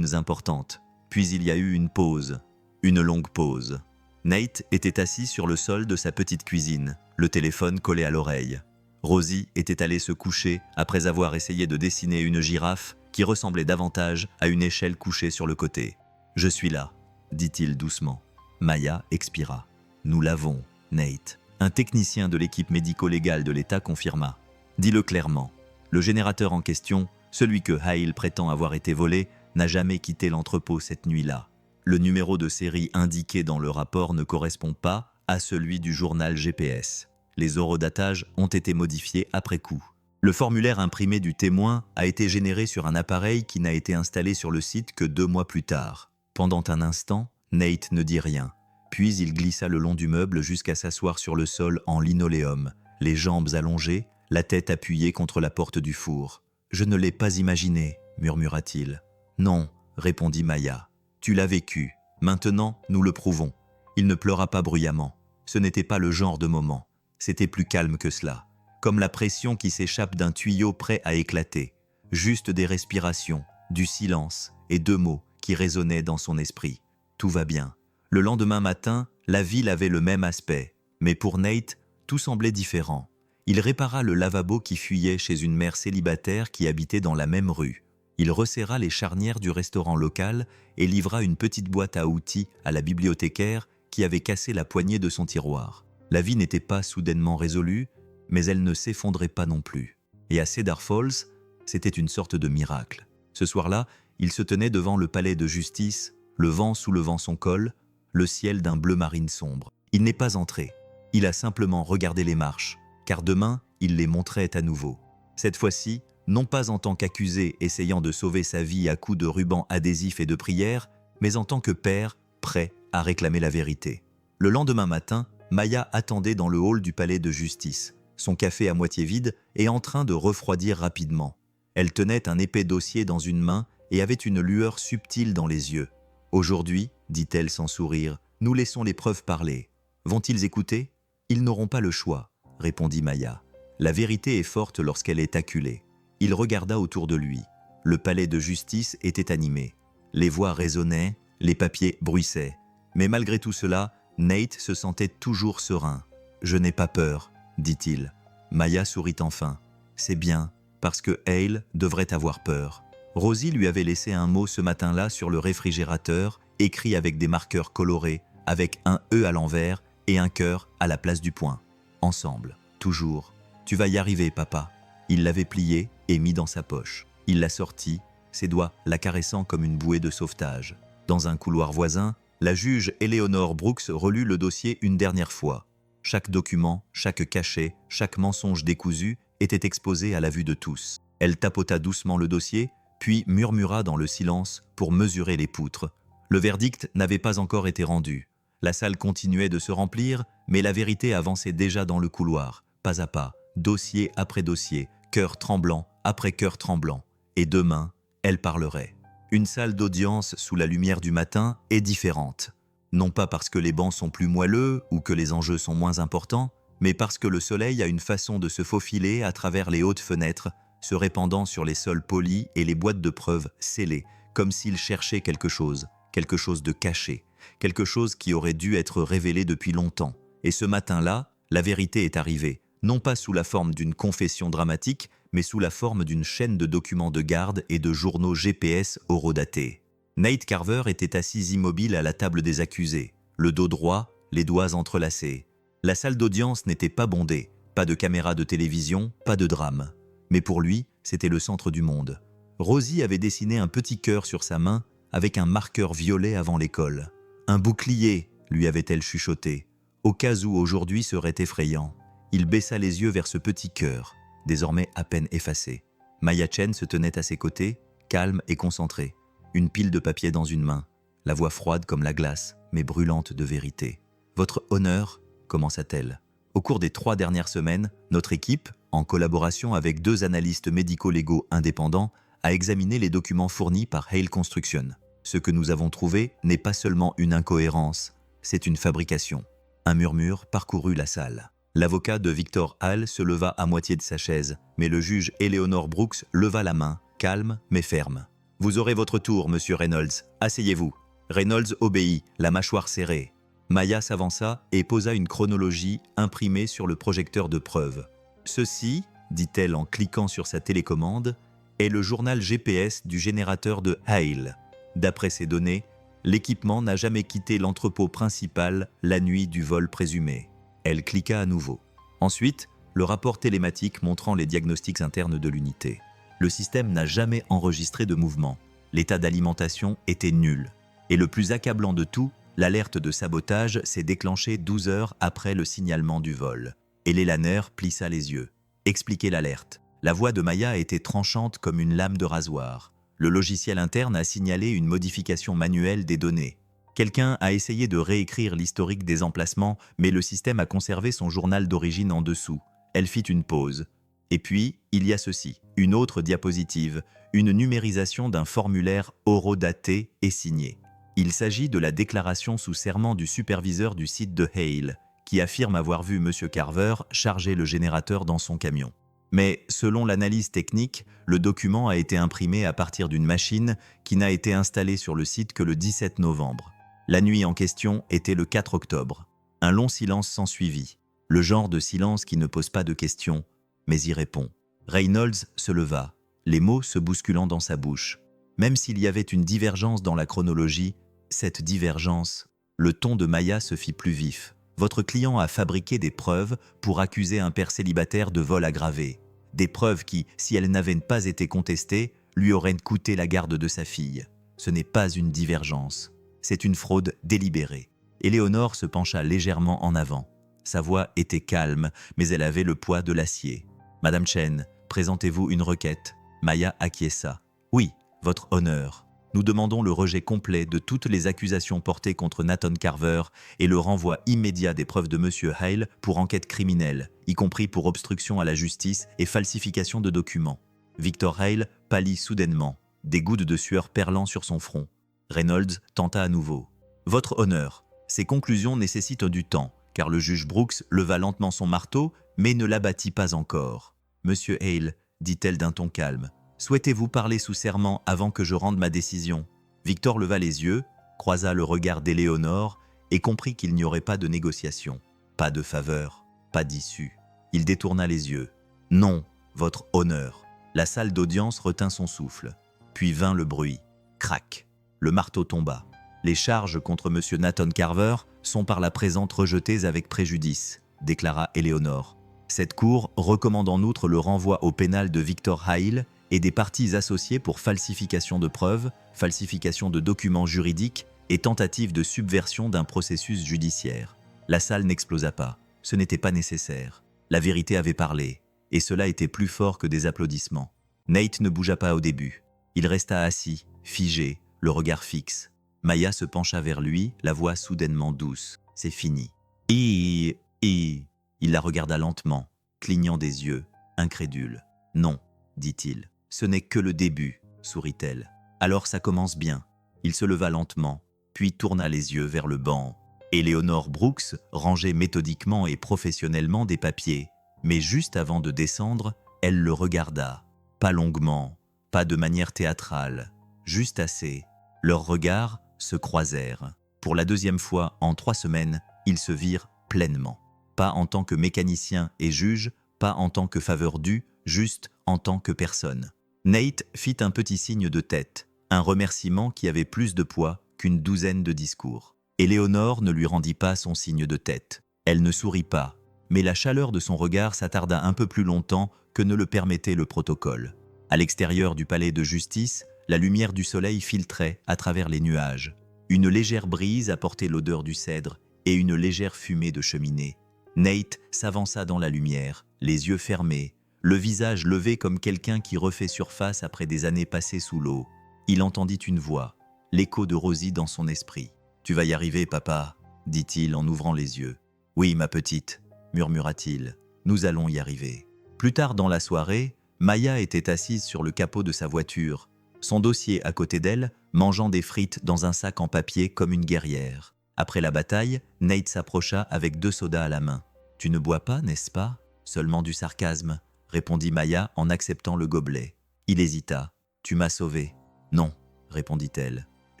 S1: importantes. Puis il y a eu une pause, une longue pause. Nate était assis sur le sol de sa petite cuisine, le téléphone collé à l'oreille. Rosie était allée se coucher après avoir essayé de dessiner une girafe qui ressemblait davantage à une échelle couchée sur le côté. « Je suis là », dit-il doucement. Maya expira. « Nous l'avons, Nate. » Un technicien de l'équipe médico-légale de l'État confirma. « Dis-le clairement. Le générateur en question, celui que Hale prétend avoir été volé, n'a jamais quitté l'entrepôt cette nuit-là. Le numéro de série indiqué dans le rapport ne correspond pas à celui du journal GPS. Les horodatages ont été modifiés après coup. Le formulaire imprimé du témoin a été généré sur un appareil qui n'a été installé sur le site que 2 mois plus tard. Pendant un instant, Nate ne dit rien. Puis il glissa le long du meuble jusqu'à s'asseoir sur le sol en linoléum, les jambes allongées, la tête appuyée contre la porte du four. « Je ne l'ai pas imaginé », murmura-t-il. « Non », répondit Maya. « Tu l'as vécu. Maintenant, nous le prouvons. » Il ne pleura pas bruyamment. Ce n'était pas le genre de moment. C'était plus calme que cela. Comme la pression qui s'échappe d'un tuyau prêt à éclater. Juste des respirations, du silence et 2 mots qui résonnaient dans son esprit. Tout va bien. Le lendemain matin, la ville avait le même aspect. Mais pour Nate, tout semblait différent. Il répara le lavabo qui fuyait chez une mère célibataire qui habitait dans la même rue. Il resserra les charnières du restaurant local et livra une petite boîte à outils à la bibliothécaire qui avait cassé la poignée de son tiroir. La vie n'était pas soudainement résolue, mais elle ne s'effondrait pas non plus. Et à Cedar Falls, c'était une sorte de miracle. Ce soir-là, il se tenait devant le palais de justice, le vent soulevant son col, le ciel d'un bleu marine sombre. Il n'est pas entré. Il a simplement regardé les marches, car demain, il les montrait à nouveau. Cette fois-ci, non pas en tant qu'accusé essayant de sauver sa vie à coups de rubans adhésifs et de prières, mais en tant que père prêt à réclamer la vérité. Le lendemain matin, Maya attendait dans le hall du palais de justice, son café à moitié vide et en train de refroidir rapidement. Elle tenait un épais dossier dans une main et avait une lueur subtile dans les yeux. « Aujourd'hui, dit-elle sans sourire, nous laissons les preuves parler. Vont-ils écouter ? Ils n'auront pas le choix, répondit Maya. La vérité est forte lorsqu'elle est acculée. Il regarda autour de lui. Le palais de justice était animé. Les voix résonnaient, les papiers bruissaient. Mais malgré tout cela, Nate se sentait toujours serein. Je n'ai pas peur, dit-il. Maya sourit enfin. C'est bien, parce que Hale devrait avoir peur. Rosie lui avait laissé un mot ce matin-là sur le réfrigérateur, écrit avec des marqueurs colorés, avec un E à l'envers et un cœur à la place du point. Ensemble, toujours. Tu vas y arriver, papa. Il l'avait plié et mis dans sa poche. Il l'a sorti, ses doigts la caressant comme une bouée de sauvetage. Dans un couloir voisin, la juge Eleanor Brooks relut le dossier une dernière fois. Chaque document, chaque cachet, chaque mensonge décousu était exposé à la vue de tous. Elle tapota doucement le dossier, puis murmura dans le silence pour mesurer les poutres. Le verdict n'avait pas encore été rendu. La salle continuait de se remplir, mais la vérité avançait déjà dans le couloir, pas à pas, dossier après dossier, cœur tremblant après cœur tremblant. Et demain, elle parlerait. Une salle d'audience sous la lumière du matin est différente. Non pas parce que les bancs sont plus moelleux ou que les enjeux sont moins importants, mais parce que le soleil a une façon de se faufiler à travers les hautes fenêtres, se répandant sur les sols polis et les boîtes de preuves scellées, comme s'il cherchait quelque chose de caché, quelque chose qui aurait dû être révélé depuis longtemps. Et ce matin-là, la vérité est arrivée, non pas sous la forme d'une confession dramatique, mais sous la forme d'une chaîne de documents de garde et de journaux GPS horodatés. Nate Carver était assis immobile à la table des accusés, le dos droit, les doigts entrelacés. La salle d'audience n'était pas bondée, pas de caméra de télévision, pas de drame. Mais pour lui, c'était le centre du monde. Rosie avait dessiné un petit cœur sur sa main avec un marqueur violet avant l'école. Un bouclier, lui avait-elle chuchoté, au cas où aujourd'hui serait effrayant. Il baissa les yeux vers ce petit cœur, désormais à peine effacé. Maya Chen se tenait à ses côtés, calme et concentrée. Une pile de papier dans une main, la voix froide comme la glace, mais brûlante de vérité. « Votre honneur » commença-t-elle. Au cours des 3 dernières semaines, notre équipe, en collaboration avec 2 analystes médico-légaux indépendants, a examiné les documents fournis par Hale Construction. Ce que nous avons trouvé n'est pas seulement une incohérence, c'est une fabrication. Un murmure parcourut la salle. L'avocat de Victor Hale se leva à moitié de sa chaise, mais le juge Eleanor Brooks leva la main, calme mais ferme. « Vous aurez votre tour, monsieur Reynolds. Asseyez-vous. » Reynolds obéit, la mâchoire serrée. Maya s'avança et posa une chronologie imprimée sur le projecteur de preuves. « Ceci, dit-elle en cliquant sur sa télécommande, est le journal GPS du générateur de Hale. D'après ces données, l'équipement n'a jamais quitté l'entrepôt principal la nuit du vol présumé. » Elle cliqua à nouveau. Ensuite, le rapport télématique montrant les diagnostics internes de l'unité. Le système n'a jamais enregistré de mouvement. L'état d'alimentation était nul. Et le plus accablant de tout, l'alerte de sabotage s'est déclenchée 12 heures après le signalement du vol. Hélène Lanner plissa les yeux. Expliquez l'alerte. La voix de Maya était tranchante comme une lame de rasoir. Le logiciel interne a signalé une modification manuelle des données. Quelqu'un a essayé de réécrire l'historique des emplacements, mais le système a conservé son journal d'origine en dessous. Elle fit une pause. Et puis, il y a ceci, une autre diapositive, une numérisation d'un formulaire horodaté et signé. Il s'agit de la déclaration sous serment du superviseur du site de Hale, qui affirme avoir vu M. Carver charger le générateur dans son camion. Mais selon l'analyse technique, le document a été imprimé à partir d'une machine qui n'a été installée sur le site que le 17 novembre. La nuit en question était le 4 octobre. Un long silence s'ensuivit, le genre de silence qui ne pose pas de questions, mais y répond. Reynolds se leva, les mots se bousculant dans sa bouche. Même s'il y avait une divergence dans la chronologie, cette divergence, le ton de Maya se fit plus vif. Votre client a fabriqué des preuves pour accuser un père célibataire de vol aggravé. Des preuves qui, si elles n'avaient pas été contestées, lui auraient coûté la garde de sa fille. Ce n'est pas une divergence, c'est une fraude délibérée. Éléonore se pencha légèrement en avant. Sa voix était calme, mais elle avait le poids de l'acier. « Madame Chen, présentez-vous une requête ?» Maya acquiesça. « Oui, votre honneur. Nous demandons le rejet complet de toutes les accusations portées contre Nathan Carver et le renvoi immédiat des preuves de M. Hale pour enquête criminelle, y compris pour obstruction à la justice et falsification de documents. » Victor Hale pâlit soudainement, des gouttes de sueur perlant sur son front. Reynolds tenta à nouveau. « Votre honneur, ces conclusions nécessitent du temps, car le juge Brooks leva lentement son marteau, mais ne l'abattit pas encore. « Monsieur Hale, dit-elle d'un ton calme, souhaitez-vous parler sous serment avant que je rende ma décision ?» Victor leva les yeux, croisa le regard d'Éléonore et comprit qu'il n'y aurait pas de négociation, pas de faveur. pas d'issue. Il détourna les yeux. « Non, votre honneur !» La salle d'audience retint son souffle. Puis vint le bruit. Crac. Le marteau tomba. Les charges contre M. Nathan Carver sont par la présente rejetées avec préjudice, déclara Éléonore. Cette cour recommande en outre le renvoi au pénal de Victor Hale et des parties associées pour falsification de preuves, falsification de documents juridiques et tentative de subversion d'un processus judiciaire. La salle n'explosa pas. Ce n'était pas nécessaire. La vérité avait parlé, et cela était plus fort que des applaudissements. Nate ne bougea pas au début. Il resta assis, figé, le regard fixe. Maya se pencha vers lui, la voix soudainement douce. « C'est fini. » Il la regarda lentement, clignant des yeux, incrédule. « Non, dit-il. Ce n'est que le début, sourit-elle. Alors ça commence bien. » Il se leva lentement, puis tourna les yeux vers le banc. Éléonore Brooks rangeait méthodiquement et professionnellement des papiers, mais juste avant de descendre, elle le regarda. Pas longuement, pas de manière théâtrale, juste assez. Leurs regards se croisèrent. Pour la deuxième fois en 3 semaines, ils se virent pleinement. Pas en tant que mécanicien et juge, pas en tant que faveur due, juste en tant que personne. Nate fit un petit signe de tête, un remerciement qui avait plus de poids qu'une douzaine de discours. Éléonore ne lui rendit pas son signe de tête. Elle ne sourit pas, mais la chaleur de son regard s'attarda un peu plus longtemps que ne le permettait le protocole. À l'extérieur du palais de justice, la lumière du soleil filtrait à travers les nuages. Une légère brise apportait l'odeur du cèdre et une légère fumée de cheminée. Nate s'avança dans la lumière, les yeux fermés, le visage levé comme quelqu'un qui refait surface après des années passées sous l'eau. Il entendit une voix, l'écho de Rosie dans son esprit. « Tu vas y arriver, papa », dit-il en ouvrant les yeux. « Oui, ma petite », murmura-t-il, « nous allons y arriver. » Plus tard dans la soirée, Maya était assise sur le capot de sa voiture, son dossier à côté d'elle, mangeant des frites dans un sac en papier comme une guerrière. Après la bataille, Nate s'approcha avec 2 sodas à la main. « Tu ne bois pas, n'est-ce pas ?»« Seulement du sarcasme », répondit Maya en acceptant le gobelet. Il hésita. « Tu m'as sauvé. »« Non », répondit-elle. «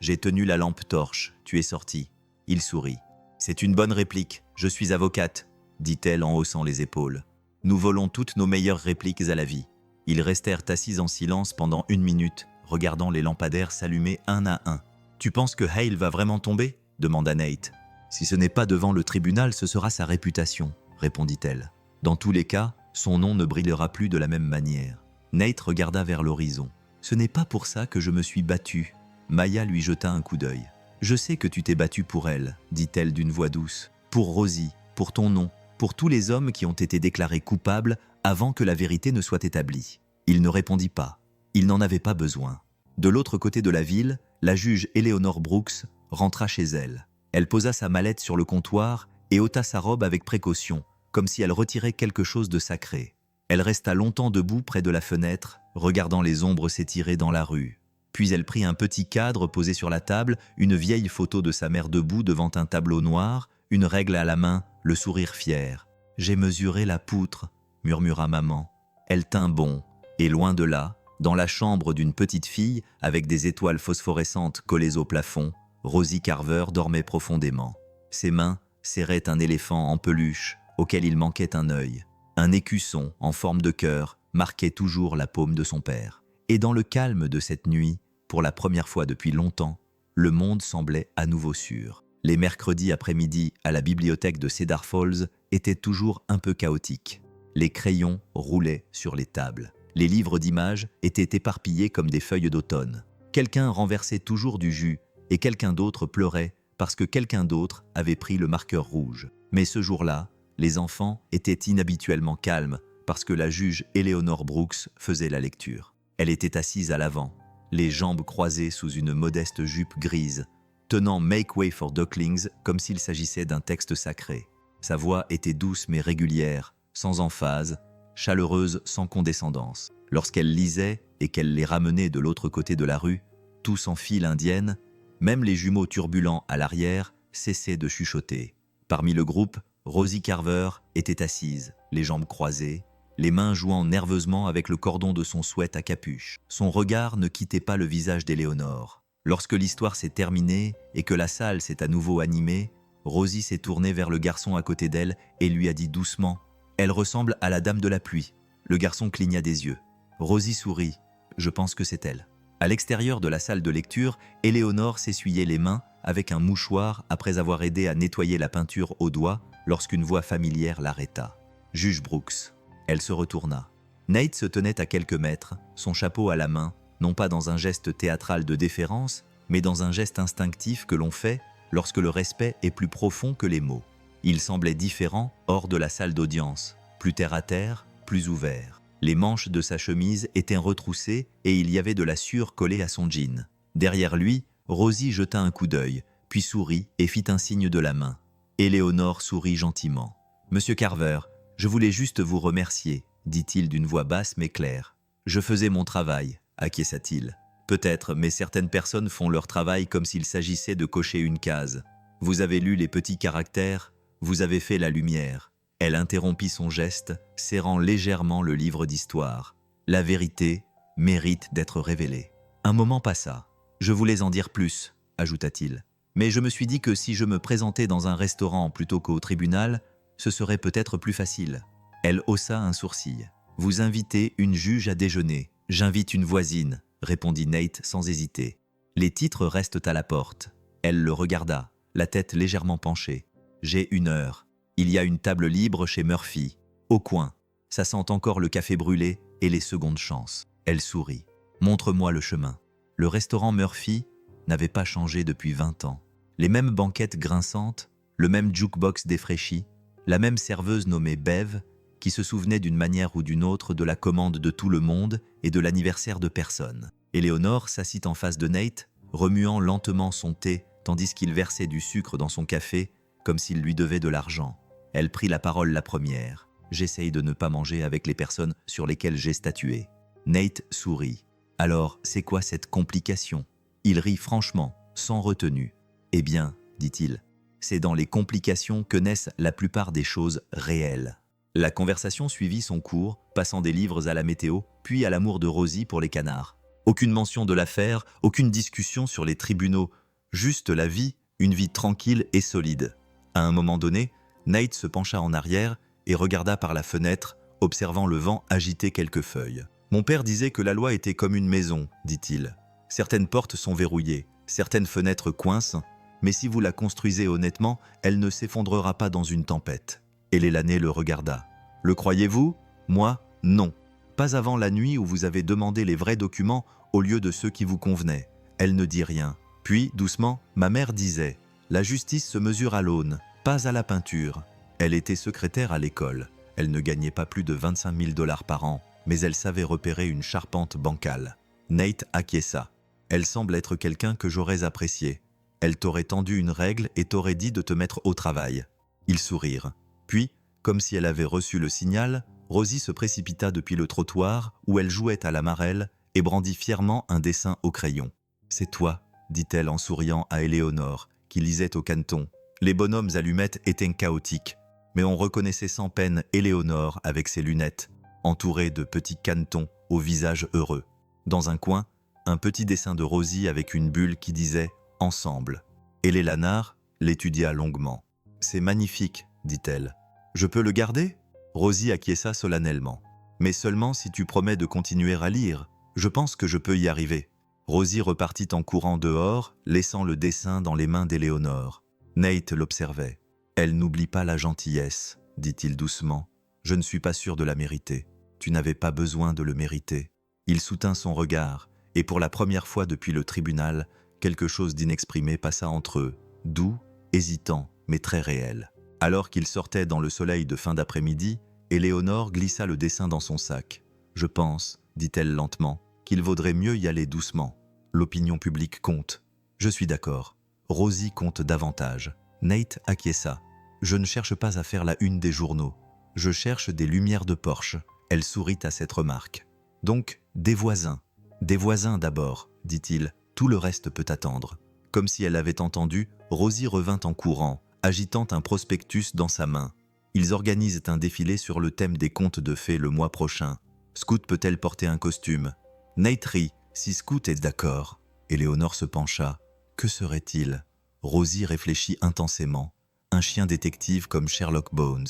S1: J'ai tenu la lampe torche, tu es sorti. » Il sourit. « C'est une bonne réplique, je suis avocate, » dit-elle en haussant les épaules. « Nous volons toutes nos meilleures répliques à la vie. » Ils restèrent assis en silence pendant 1 minute, regardant les lampadaires s'allumer un à un. « Tu penses que Hale va vraiment tomber ?» demanda Nate. « Si ce n'est pas devant le tribunal, ce sera sa réputation, » répondit-elle. « Dans tous les cas, son nom ne brillera plus de la même manière. » Nate regarda vers l'horizon. « Ce n'est pas pour ça que je me suis battue. » Maya lui jeta un coup d'œil. « Je sais que tu t'es battue pour elle, » dit-elle d'une voix douce. « Pour Rosie, pour ton nom, pour tous les hommes qui ont été déclarés coupables avant que la vérité ne soit établie. » Il ne répondit pas. Il n'en avait pas besoin. De l'autre côté de la ville, la juge Éléonore Brooks rentra chez elle. Elle posa sa mallette sur le comptoir et ôta sa robe avec précaution, comme si elle retirait quelque chose de sacré. Elle resta longtemps debout près de la fenêtre, regardant les ombres s'étirer dans la rue. Puis elle prit un petit cadre posé sur la table, une vieille photo de sa mère debout devant un tableau noir, une règle à la main, le sourire fier. « J'ai mesuré la poutre », murmura maman. Elle tint bon, et loin de là, dans la chambre d'une petite fille avec des étoiles phosphorescentes collées au plafond, Rosie Carver dormait profondément. Ses mains serraient un éléphant en peluche auquel il manquait un œil. Un écusson en forme de cœur marquait toujours la paume de son père. Et dans le calme de cette nuit, pour la première fois depuis longtemps, le monde semblait à nouveau sûr. Les mercredis après-midi à la bibliothèque de Cedar Falls étaient toujours un peu chaotiques. Les crayons roulaient sur les tables. Les livres d'images étaient éparpillés comme des feuilles d'automne. Quelqu'un renversait toujours du jus et quelqu'un d'autre pleurait parce que quelqu'un d'autre avait pris le marqueur rouge. Mais ce jour-là, les enfants étaient inhabituellement calmes parce que la juge Éléonore Brooks faisait la lecture. Elle était assise à l'avant, les jambes croisées sous une modeste jupe grise, tenant « Make way for ducklings » comme s'il s'agissait d'un texte sacré. Sa voix était douce mais régulière, sans emphase, chaleureuse sans condescendance. Lorsqu'elle lisait et qu'elle les ramenait de l'autre côté de la rue, tous en file indienne, même les jumeaux turbulents à l'arrière cessaient de chuchoter. Parmi le groupe, Rosie Carver était assise, les jambes croisées, les mains jouant nerveusement avec le cordon de son sweat à capuche. Son regard ne quittait pas le visage d'Éléonore. Lorsque l'histoire s'est terminée et que la salle s'est à nouveau animée, Rosie s'est tournée vers le garçon à côté d'elle et lui a dit doucement « Elle ressemble à la dame de la pluie ». Le garçon cligna des yeux. Rosie sourit. Je pense que c'est elle. À l'extérieur de la salle de lecture, Éléonore s'essuyait les mains avec un mouchoir après avoir aidé à nettoyer la peinture au doigt lorsqu'une voix familière l'arrêta. « Juge Brooks ». Elle se retourna. Nate se tenait à quelques mètres, son chapeau à la main, non pas dans un geste théâtral de déférence, mais dans un geste instinctif que l'on fait lorsque le respect est plus profond que les mots. Il semblait différent hors de la salle d'audience, plus terre-à-terre, plus ouvert. Les manches de sa chemise étaient retroussées et il y avait de la sueur collée à son jean. Derrière lui, Rosie jeta un coup d'œil, puis sourit et fit un signe de la main. Éléonore sourit gentiment. « Monsieur Carver, je voulais juste vous remercier, dit-il d'une voix basse mais claire. Je faisais mon travail, acquiesça-t-il. Peut-être, mais certaines personnes font leur travail comme s'il s'agissait de cocher une case. Vous avez lu les petits caractères, vous avez fait la lumière. » Elle interrompit son geste, serrant légèrement le livre d'histoire. La vérité mérite d'être révélée. Un moment passa. Je voulais en dire plus, ajouta-t-il. Mais je me suis dit que si je me présentais dans un restaurant plutôt qu'au tribunal, ce serait peut-être plus facile. Elle haussa un sourcil. Vous invitez une juge à déjeuner. J'invite une voisine, répondit Nate sans hésiter. Les titres restent à la porte. Elle le regarda, la tête légèrement penchée. J'ai 1 heure. Il y a une table libre chez Murphy. Au coin. Ça sent encore le café brûlé et les secondes chances. Elle sourit. Montre-moi le chemin. Le restaurant Murphy n'avait pas changé depuis 20 ans. Les mêmes banquettes grinçantes, le même jukebox défraîchi, la même serveuse nommée Bev, qui se souvenait d'une manière ou d'une autre de la commande de tout le monde et de l'anniversaire de personne. Éléonore s'assit en face de Nate, remuant lentement son thé tandis qu'il versait du sucre dans son café comme s'il lui devait de l'argent. Elle prit la parole la première. « J'essaye de ne pas manger avec les personnes sur lesquelles j'ai statué. » Nate sourit. « Alors, c'est quoi cette complication ?» Il rit franchement, sans retenue. « Eh bien, dit-il, c'est dans les complications que naissent la plupart des choses réelles. » La conversation suivit son cours, passant des livres à la météo, puis à l'amour de Rosie pour les canards. Aucune mention de l'affaire, aucune discussion sur les tribunaux, juste la vie, une vie tranquille et solide. À un moment donné, Nate se pencha en arrière et regarda par la fenêtre, observant le vent agiter quelques feuilles. « Mon père disait que la loi était comme une maison, dit-il. Certaines portes sont verrouillées, certaines fenêtres coincent, mais si vous la construisez honnêtement, elle ne s'effondrera pas dans une tempête. » Et l'année le regarda. « Le croyez-vous ? Moi, non. Pas avant la nuit où vous avez demandé les vrais documents au lieu de ceux qui vous convenaient. » Elle ne dit rien. Puis, doucement, ma mère disait « La justice se mesure à l'aune, pas à la peinture. » Elle était secrétaire à l'école. Elle ne gagnait pas plus de 25 000 $ par an, mais elle savait repérer une charpente bancale. Nate acquiesça. Elle semble être quelqu'un que j'aurais apprécié. Elle t'aurait tendu une règle et t'aurait dit de te mettre au travail. Ils sourirent. Puis, comme si elle avait reçu le signal, Rosie se précipita depuis le trottoir où elle jouait à la marelle et brandit fièrement un dessin au crayon. « C'est toi », dit-elle en souriant à Éléonore, qui lisait au canton. Les bonhommes allumettes étaient chaotiques, mais on reconnaissait sans peine Éléonore avec ses lunettes, entourée de petits canetons au visage heureux. Dans un coin, un petit dessin de Rosie avec une bulle qui disait « Ensemble ». Hélé Lanard l'étudia longuement. « C'est magnifique », dit-elle. « Je peux le garder ?» Rosie acquiesça solennellement. « Mais seulement si tu promets de continuer à lire. Je pense que je peux y arriver. » Rosie repartit en courant dehors, laissant le dessin dans les mains d'Éléonore. Nate l'observait. « Elle n'oublie pas la gentillesse, dit-il doucement. Je ne suis pas sûr de la mériter. Tu n'avais pas besoin de le mériter. » Il soutint son regard, et pour la première fois depuis le tribunal, quelque chose d'inexprimé passa entre eux, doux, hésitant, mais très réel. Alors qu'il sortait dans le soleil de fin d'après-midi, Éléonore glissa le dessin dans son sac. « Je pense, dit-elle lentement, qu'il vaudrait mieux y aller doucement. L'opinion publique compte. Je suis d'accord. Rosie compte davantage. » Nate acquiesça. « Je ne cherche pas à faire la une des journaux. Je cherche des lumières de Porsche. » Elle sourit à cette remarque. « Donc, des voisins. Des voisins d'abord, dit-il. Tout le reste peut attendre. » Comme si elle avait entendu, Rosie revint en courant, agitant un prospectus dans sa main. Ils organisent un défilé sur le thème des contes de fées le mois prochain. Scout peut-elle porter un costume? Nate rit. Si Scout est d'accord. Éléonore se pencha. Que serait-il? Rosie réfléchit intensément. un chien détective comme Sherlock Bones.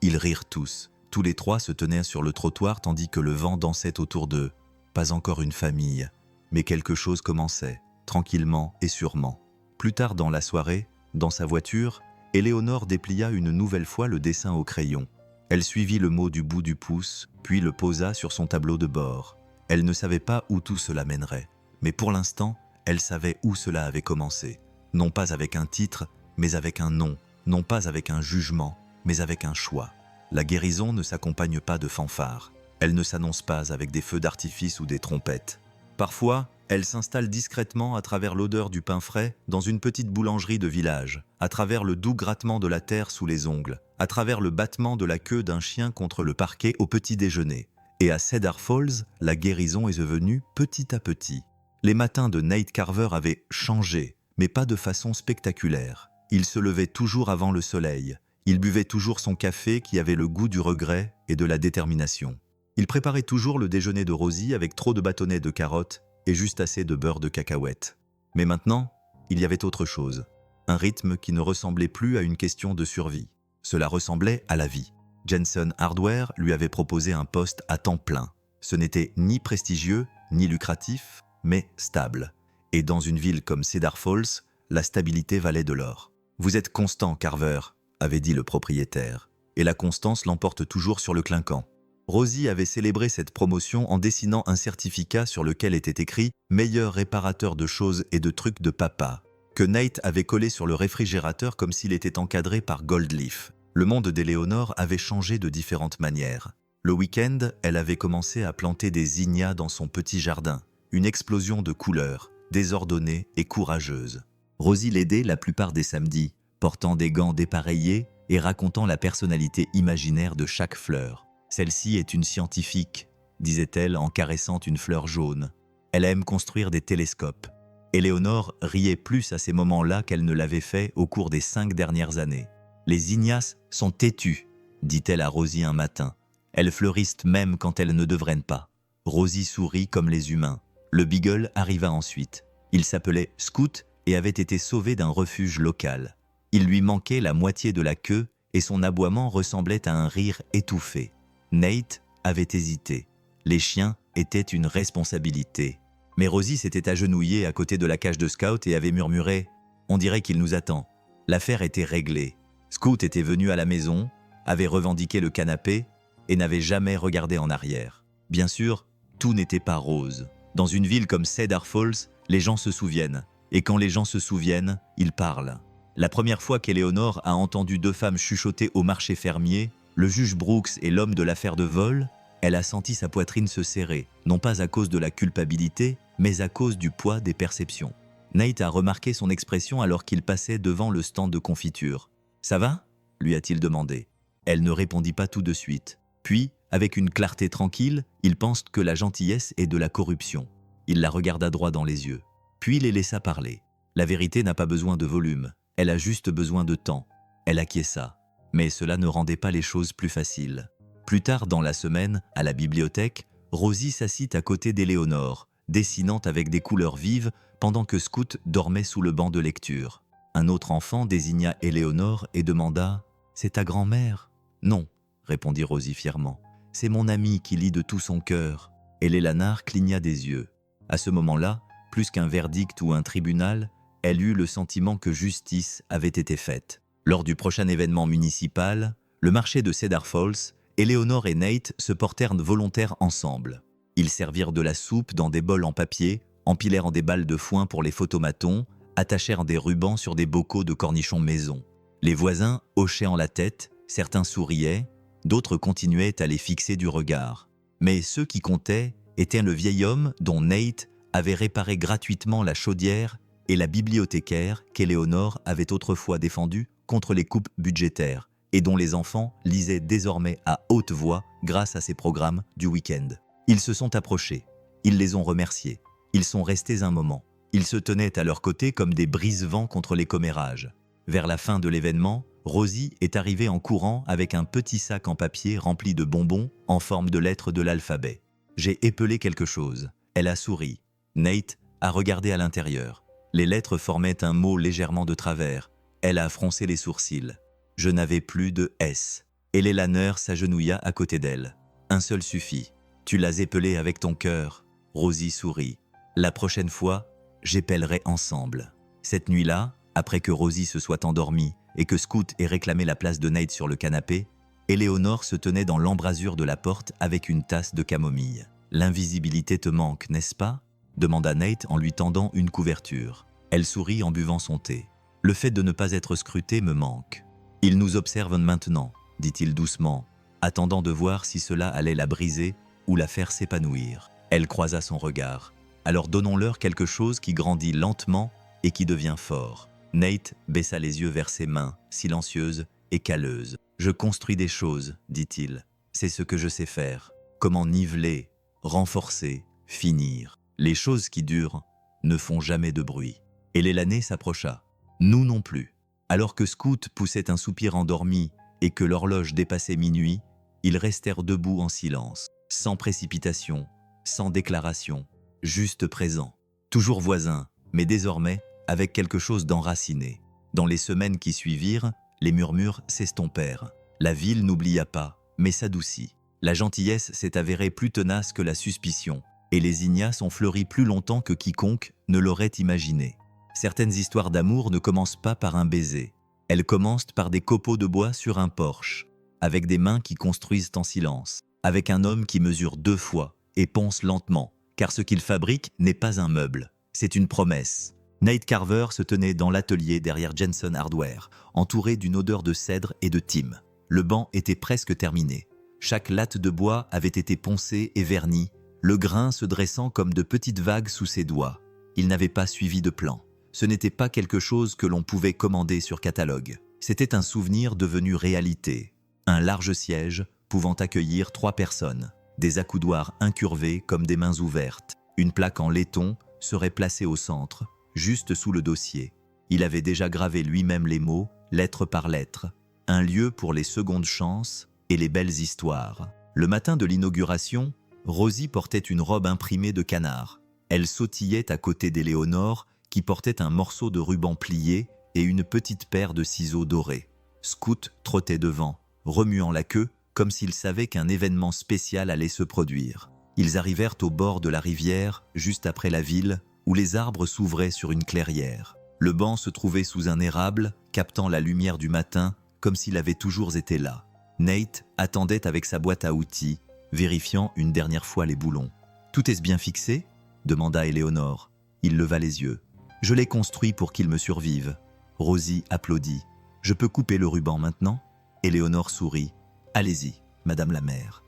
S1: Ils rirent tous. Tous les trois se tenaient sur le trottoir tandis que le vent dansait autour d'eux. Pas encore une famille, mais quelque chose commençait, tranquillement et sûrement. Plus tard dans la soirée, dans sa voiture, Éléonore déplia une nouvelle fois le dessin au crayon. Elle suivit le mot du bout du pouce, puis le posa sur son tableau de bord. Elle ne savait pas où tout cela mènerait, mais pour l'instant, elle savait où cela avait commencé. Non pas avec un titre, mais avec un nom, non pas avec un jugement, mais avec un choix. La guérison ne s'accompagne pas de fanfares. Elle ne s'annonce pas avec des feux d'artifice ou des trompettes. Parfois, elle s'installe discrètement à travers l'odeur du pain frais dans une petite boulangerie de village, à travers le doux grattement de la terre sous les ongles, à travers le battement de la queue d'un chien contre le parquet au petit déjeuner. Et à Cedar Falls, la guérison est venue petit à petit. Les matins de Nate Carver avaient changé, mais pas de façon spectaculaire. Il se levait toujours avant le soleil. Il buvait toujours son café qui avait le goût du regret et de la détermination. Il préparait toujours le déjeuner de Rosie avec trop de bâtonnets de carottes et juste assez de beurre de cacahuète. Mais maintenant, il y avait autre chose. Un rythme qui ne ressemblait plus à une question de survie. Cela ressemblait à la vie. Jensen Hardware lui avait proposé un poste à temps plein. Ce n'était ni prestigieux, ni lucratif, mais stable. Et dans une ville comme Cedar Falls, la stabilité valait de l'or. « Vous êtes constant, Carver », avait dit le propriétaire. Et la constance l'emporte toujours sur le clinquant. Rosie avait célébré cette promotion en dessinant un certificat sur lequel était écrit « Meilleur réparateur de choses et de trucs de papa », que Nate avait collé sur le réfrigérateur comme s'il était encadré par Gold Leaf. Le monde d'Éléonore avait changé de différentes manières. Le week-end, elle avait commencé à planter des zinnias dans son petit jardin. Une explosion de couleurs, désordonnée et courageuse. Rosie l'aidait la plupart des samedis, portant des gants dépareillés et racontant la personnalité imaginaire de chaque fleur. « Celle-ci est une scientifique », disait-elle en caressant une fleur jaune. « Elle aime construire des télescopes. » Éléonore riait plus à ces moments-là qu'elle ne l'avait fait au cours des 5 dernières années. « Les zinnias sont têtues », dit-elle à Rosie un matin. « Elles fleurissent même quand elles ne devraient pas. » Rosie sourit comme les humains. Le beagle arriva ensuite. Il s'appelait Scout et avait été sauvé d'un refuge local. Il lui manquait la moitié de la queue et son aboiement ressemblait à un rire étouffé. Nate avait hésité. Les chiens étaient une responsabilité. Mais Rosie s'était agenouillée à côté de la cage de Scout et avait murmuré « On dirait qu'il nous attend ». L'affaire était réglée. Scout était venu à la maison, avait revendiqué le canapé et n'avait jamais regardé en arrière. Bien sûr, tout n'était pas rose. Dans une ville comme Cedar Falls, les gens se souviennent. Et quand les gens se souviennent, ils parlent. La première fois qu'Éléonore a entendu 2 femmes chuchoter au marché fermier, le juge Brooks et l'homme de l'affaire de vol, elle a senti sa poitrine se serrer, non pas à cause de la culpabilité, mais à cause du poids des perceptions. Nate a remarqué son expression alors qu'il passait devant le stand de confiture. « Ça va ?» lui a-t-il demandé. Elle ne répondit pas tout de suite. Puis, avec une clarté tranquille, il pense que la gentillesse est de la corruption. Il la regarda droit dans les yeux. Puis les laissa parler. La vérité n'a pas besoin de volume, elle a juste besoin de temps. Elle acquiesça. Mais cela ne rendait pas les choses plus faciles. Plus tard dans la semaine, à la bibliothèque, Rosie s'assit à côté d'Éléonore, dessinant avec des couleurs vives pendant que Scout dormait sous le banc de lecture. Un autre enfant désigna Éléonore et demanda « C'est ta grand-mère » ?« Non, » répondit Rosie fièrement. « C'est mon amie qui lit de tout son cœur. » Et Lélanard cligna des yeux. À ce moment-là, plus qu'un verdict ou un tribunal, elle eut le sentiment que justice avait été faite. Lors du prochain événement municipal, le marché de Cedar Falls, Éléonore et Nate se portèrent volontaires ensemble. Ils servirent de la soupe dans des bols en papier, empilèrent des balles de foin pour les photomatons, attachèrent des rubans sur des bocaux de cornichons maison. Les voisins hochaient en la tête, certains souriaient, d'autres continuaient à les fixer du regard. Mais ceux qui comptaient étaient le vieil homme dont Nate avait réparé gratuitement la chaudière et la bibliothécaire qu'Éléonore avait autrefois défendue contre les coupes budgétaires et dont les enfants lisaient désormais à haute voix grâce à ses programmes du week-end. Ils se sont approchés, ils les ont remerciés, ils sont restés un moment. Ils se tenaient à leur côté comme des brise-vents contre les commérages. Vers la fin de l'événement, Rosie est arrivée en courant avec un petit sac en papier rempli de bonbons en forme de lettres de l'alphabet. J'ai épelé quelque chose. Elle a souri. Nate a regardé à l'intérieur. Les lettres formaient un mot légèrement de travers. Elle a froncé les sourcils. Je n'avais plus de S. Et Lanner s'agenouilla à côté d'elle. Un seul suffit. Tu l'as épelé avec ton cœur. Rosie sourit. La prochaine fois, j'épellerai ensemble. Cette nuit-là, après que Rosie se soit endormie et que Scoot ait réclamé la place de Nate sur le canapé, Éléonore se tenait dans l'embrasure de la porte avec une tasse de camomille. « L'invisibilité te manque, n'est-ce pas ?» demanda Nate en lui tendant une couverture. Elle sourit en buvant son thé. « Le fait de ne pas être scruté me manque. Ils nous observent maintenant, dit-il doucement, attendant de voir si cela allait la briser ou la faire s'épanouir. » Elle croisa son regard. « Alors donnons-leur quelque chose qui grandit lentement et qui devient fort. » Nate baissa les yeux vers ses mains, silencieuses et calleuses. « Je construis des choses, dit-il. C'est ce que je sais faire. Comment niveler, renforcer, finir. Les choses qui durent ne font jamais de bruit. » Et l'année s'approcha. Nous non plus. Alors que Scoot poussait un soupir endormi et que l'horloge dépassait minuit, ils restèrent debout en silence, sans précipitation, sans déclaration, juste présents. Toujours voisins, mais désormais avec quelque chose d'enraciné. Dans les semaines qui suivirent, les murmures s'estompèrent. La ville n'oublia pas, mais s'adoucit. La gentillesse s'est avérée plus tenace que la suspicion, et les Ignaces ont fleuri plus longtemps que quiconque ne l'aurait imaginé. Certaines histoires d'amour ne commencent pas par un baiser. Elles commencent par des copeaux de bois sur un porche, avec des mains qui construisent en silence, avec un homme qui mesure 2 fois et ponce lentement, car ce qu'il fabrique n'est pas un meuble, c'est une promesse. Nate Carver se tenait dans l'atelier derrière Jensen Hardware, entouré d'une odeur de cèdre et de thym. Le banc était presque terminé. Chaque latte de bois avait été poncée et vernie, le grain se dressant comme de petites vagues sous ses doigts. Il n'avait pas suivi de plan. Ce n'était pas quelque chose que l'on pouvait commander sur catalogue. C'était un souvenir devenu réalité. Un large siège pouvant accueillir 3 personnes. Des accoudoirs incurvés comme des mains ouvertes. Une plaque en laiton serait placée au centre, juste sous le dossier. Il avait déjà gravé lui-même les mots, lettre par lettre. Un lieu pour les secondes chances et les belles histoires. Le matin de l'inauguration, Rosie portait une robe imprimée de canard. Elle sautillait à côté d'Éléonore, qui portait un morceau de ruban plié et une petite paire de ciseaux dorés. Scoot trottait devant, remuant la queue, comme s'il savait qu'un événement spécial allait se produire. Ils arrivèrent au bord de la rivière, juste après la ville, où les arbres s'ouvraient sur une clairière. Le banc se trouvait sous un érable, captant la lumière du matin, comme s'il avait toujours été là. Nate attendait avec sa boîte à outils, vérifiant une dernière fois les boulons. « Tout est bien fixé ?» demanda Éléonore. Il leva les yeux. « Je l'ai construit pour qu'il me survive. » Rosie applaudit. « Je peux couper le ruban maintenant ?» Éléonore sourit. « Allez-y, madame la mère. »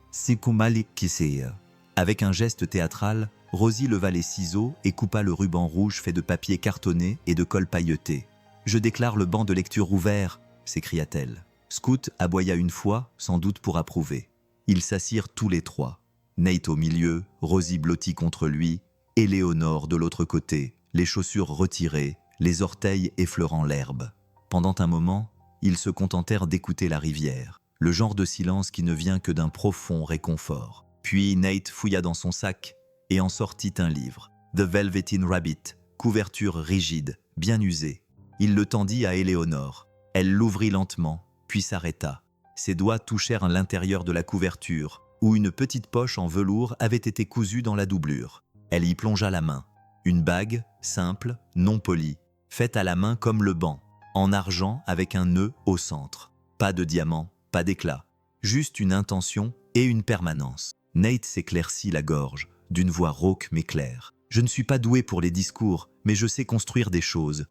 S1: Avec un geste théâtral, Rosie leva les ciseaux et coupa le ruban rouge fait de papier cartonné et de colle pailletée. « Je déclare le banc de lecture ouvert !» s'écria-t-elle. Scoot aboya une fois, sans doute pour approuver. Ils s'assirent tous les 3. Nate au milieu, Rosie blottie contre lui, Éléonore de l'autre côté, les chaussures retirées, les orteils effleurant l'herbe. Pendant un moment, ils se contentèrent d'écouter la rivière, le genre de silence qui ne vient que d'un profond réconfort. Puis Nate fouilla dans son sac et en sortit un livre, The Velveteen Rabbit, couverture rigide, bien usée. Il le tendit à Éléonore. Elle l'ouvrit lentement, puis s'arrêta. Ses doigts touchèrent l'intérieur de la couverture, où une petite poche en velours avait été cousue dans la doublure. Elle y plongea la main. Une bague, simple, non polie, faite à la main comme le banc, en argent avec un nœud au centre. Pas de diamant, pas d'éclat, juste une intention et une permanence. Nate s'éclaircit la gorge, d'une voix rauque mais claire. « Je ne suis pas doué pour les discours, mais je sais construire des choses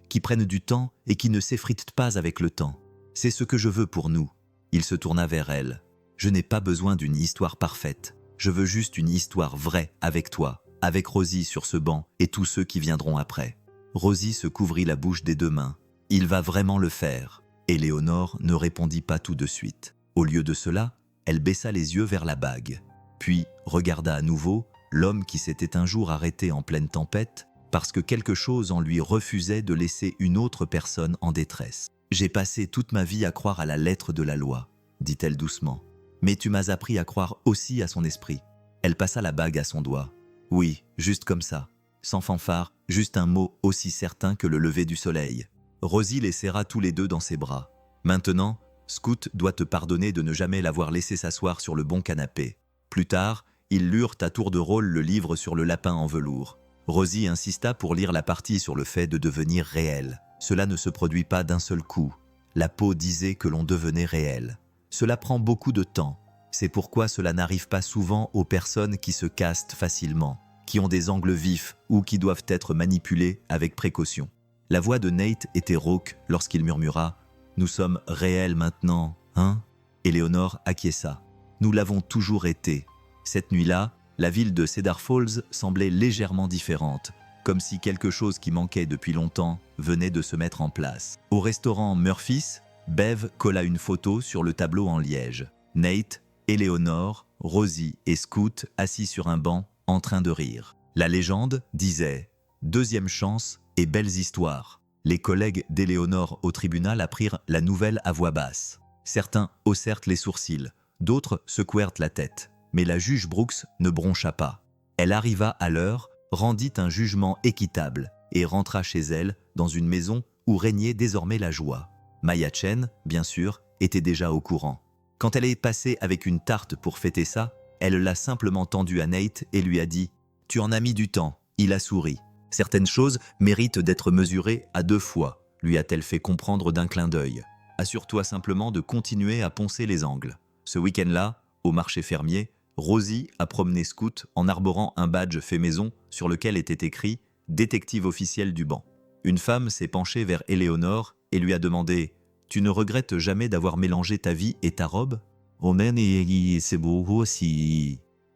S1: qui prennent du temps et qui ne s'effritent pas avec le temps. C'est ce que je veux pour nous. » Il se tourna vers elle. « Je n'ai pas besoin d'une histoire parfaite. Je veux juste une histoire vraie avec toi, avec Rosie sur ce banc et tous ceux qui viendront après. » Rosie se couvrit la bouche des 2 mains. « Il va vraiment le faire. » Éléonore ne répondit pas tout de suite. Au lieu de cela, elle baissa les yeux vers la bague. Puis regarda à nouveau l'homme qui s'était un jour arrêté en pleine tempête parce que quelque chose en lui refusait de laisser une autre personne en détresse. « J'ai passé toute ma vie à croire à la lettre de la loi, » dit-elle doucement. « Mais tu m'as appris à croire aussi à son esprit. » Elle passa la bague à son doigt. « Oui, juste comme ça, sans fanfare, juste un mot aussi certain que le lever du soleil. » Rosie les serra tous les deux dans ses bras. Maintenant, Scoot doit te pardonner de ne jamais l'avoir laissé s'asseoir sur le bon canapé. Plus tard, ils lurent à tour de rôle le livre sur le lapin en velours. Rosie insista pour lire la partie sur le fait de devenir réel. Cela ne se produit pas d'un seul coup. La peau disait que l'on devenait réel. Cela prend beaucoup de temps. C'est pourquoi cela n'arrive pas souvent aux personnes qui se castent facilement, qui ont des angles vifs ou qui doivent être manipulées avec précaution. La voix de Nate était rauque lorsqu'il murmura « Nous sommes réels maintenant, hein ?» Éléonore acquiesça. « Nous l'avons toujours été. » Cette nuit-là, la ville de Cedar Falls semblait légèrement différente, comme si quelque chose qui manquait depuis longtemps venait de se mettre en place. Au restaurant Murphy's, Bev colla une photo sur le tableau en liège. Nate, Éléonore, Rosie et Scoot assis sur un banc en train de rire. La légende disait « Deuxième chance et belles histoires ». Les collègues d'Éléonore au tribunal apprirent la nouvelle à voix basse. Certains haussèrent les sourcils, d'autres secouèrent la tête. Mais la juge Brooks ne broncha pas. Elle arriva à l'heure, rendit un jugement équitable et rentra chez elle dans une maison où régnait désormais la joie. Maya Chen, bien sûr, était déjà au courant. Quand elle est passée avec une tarte pour fêter ça, elle l'a simplement tendue à Nate et lui a dit « Tu en as mis du temps ». Il a souri. « Certaines choses méritent d'être mesurées à 2 fois », lui a-t-elle fait comprendre d'un clin d'œil. « Assure-toi simplement de continuer à poncer les angles. » Ce week-end-là, au marché fermier, Rosie a promené Scoot en arborant un badge fait maison sur lequel était écrit « Détective officiel du banc ». Une femme s'est penchée vers Éléonore et lui a demandé « Tu ne regrettes jamais d'avoir mélangé ta vie et ta robe ?»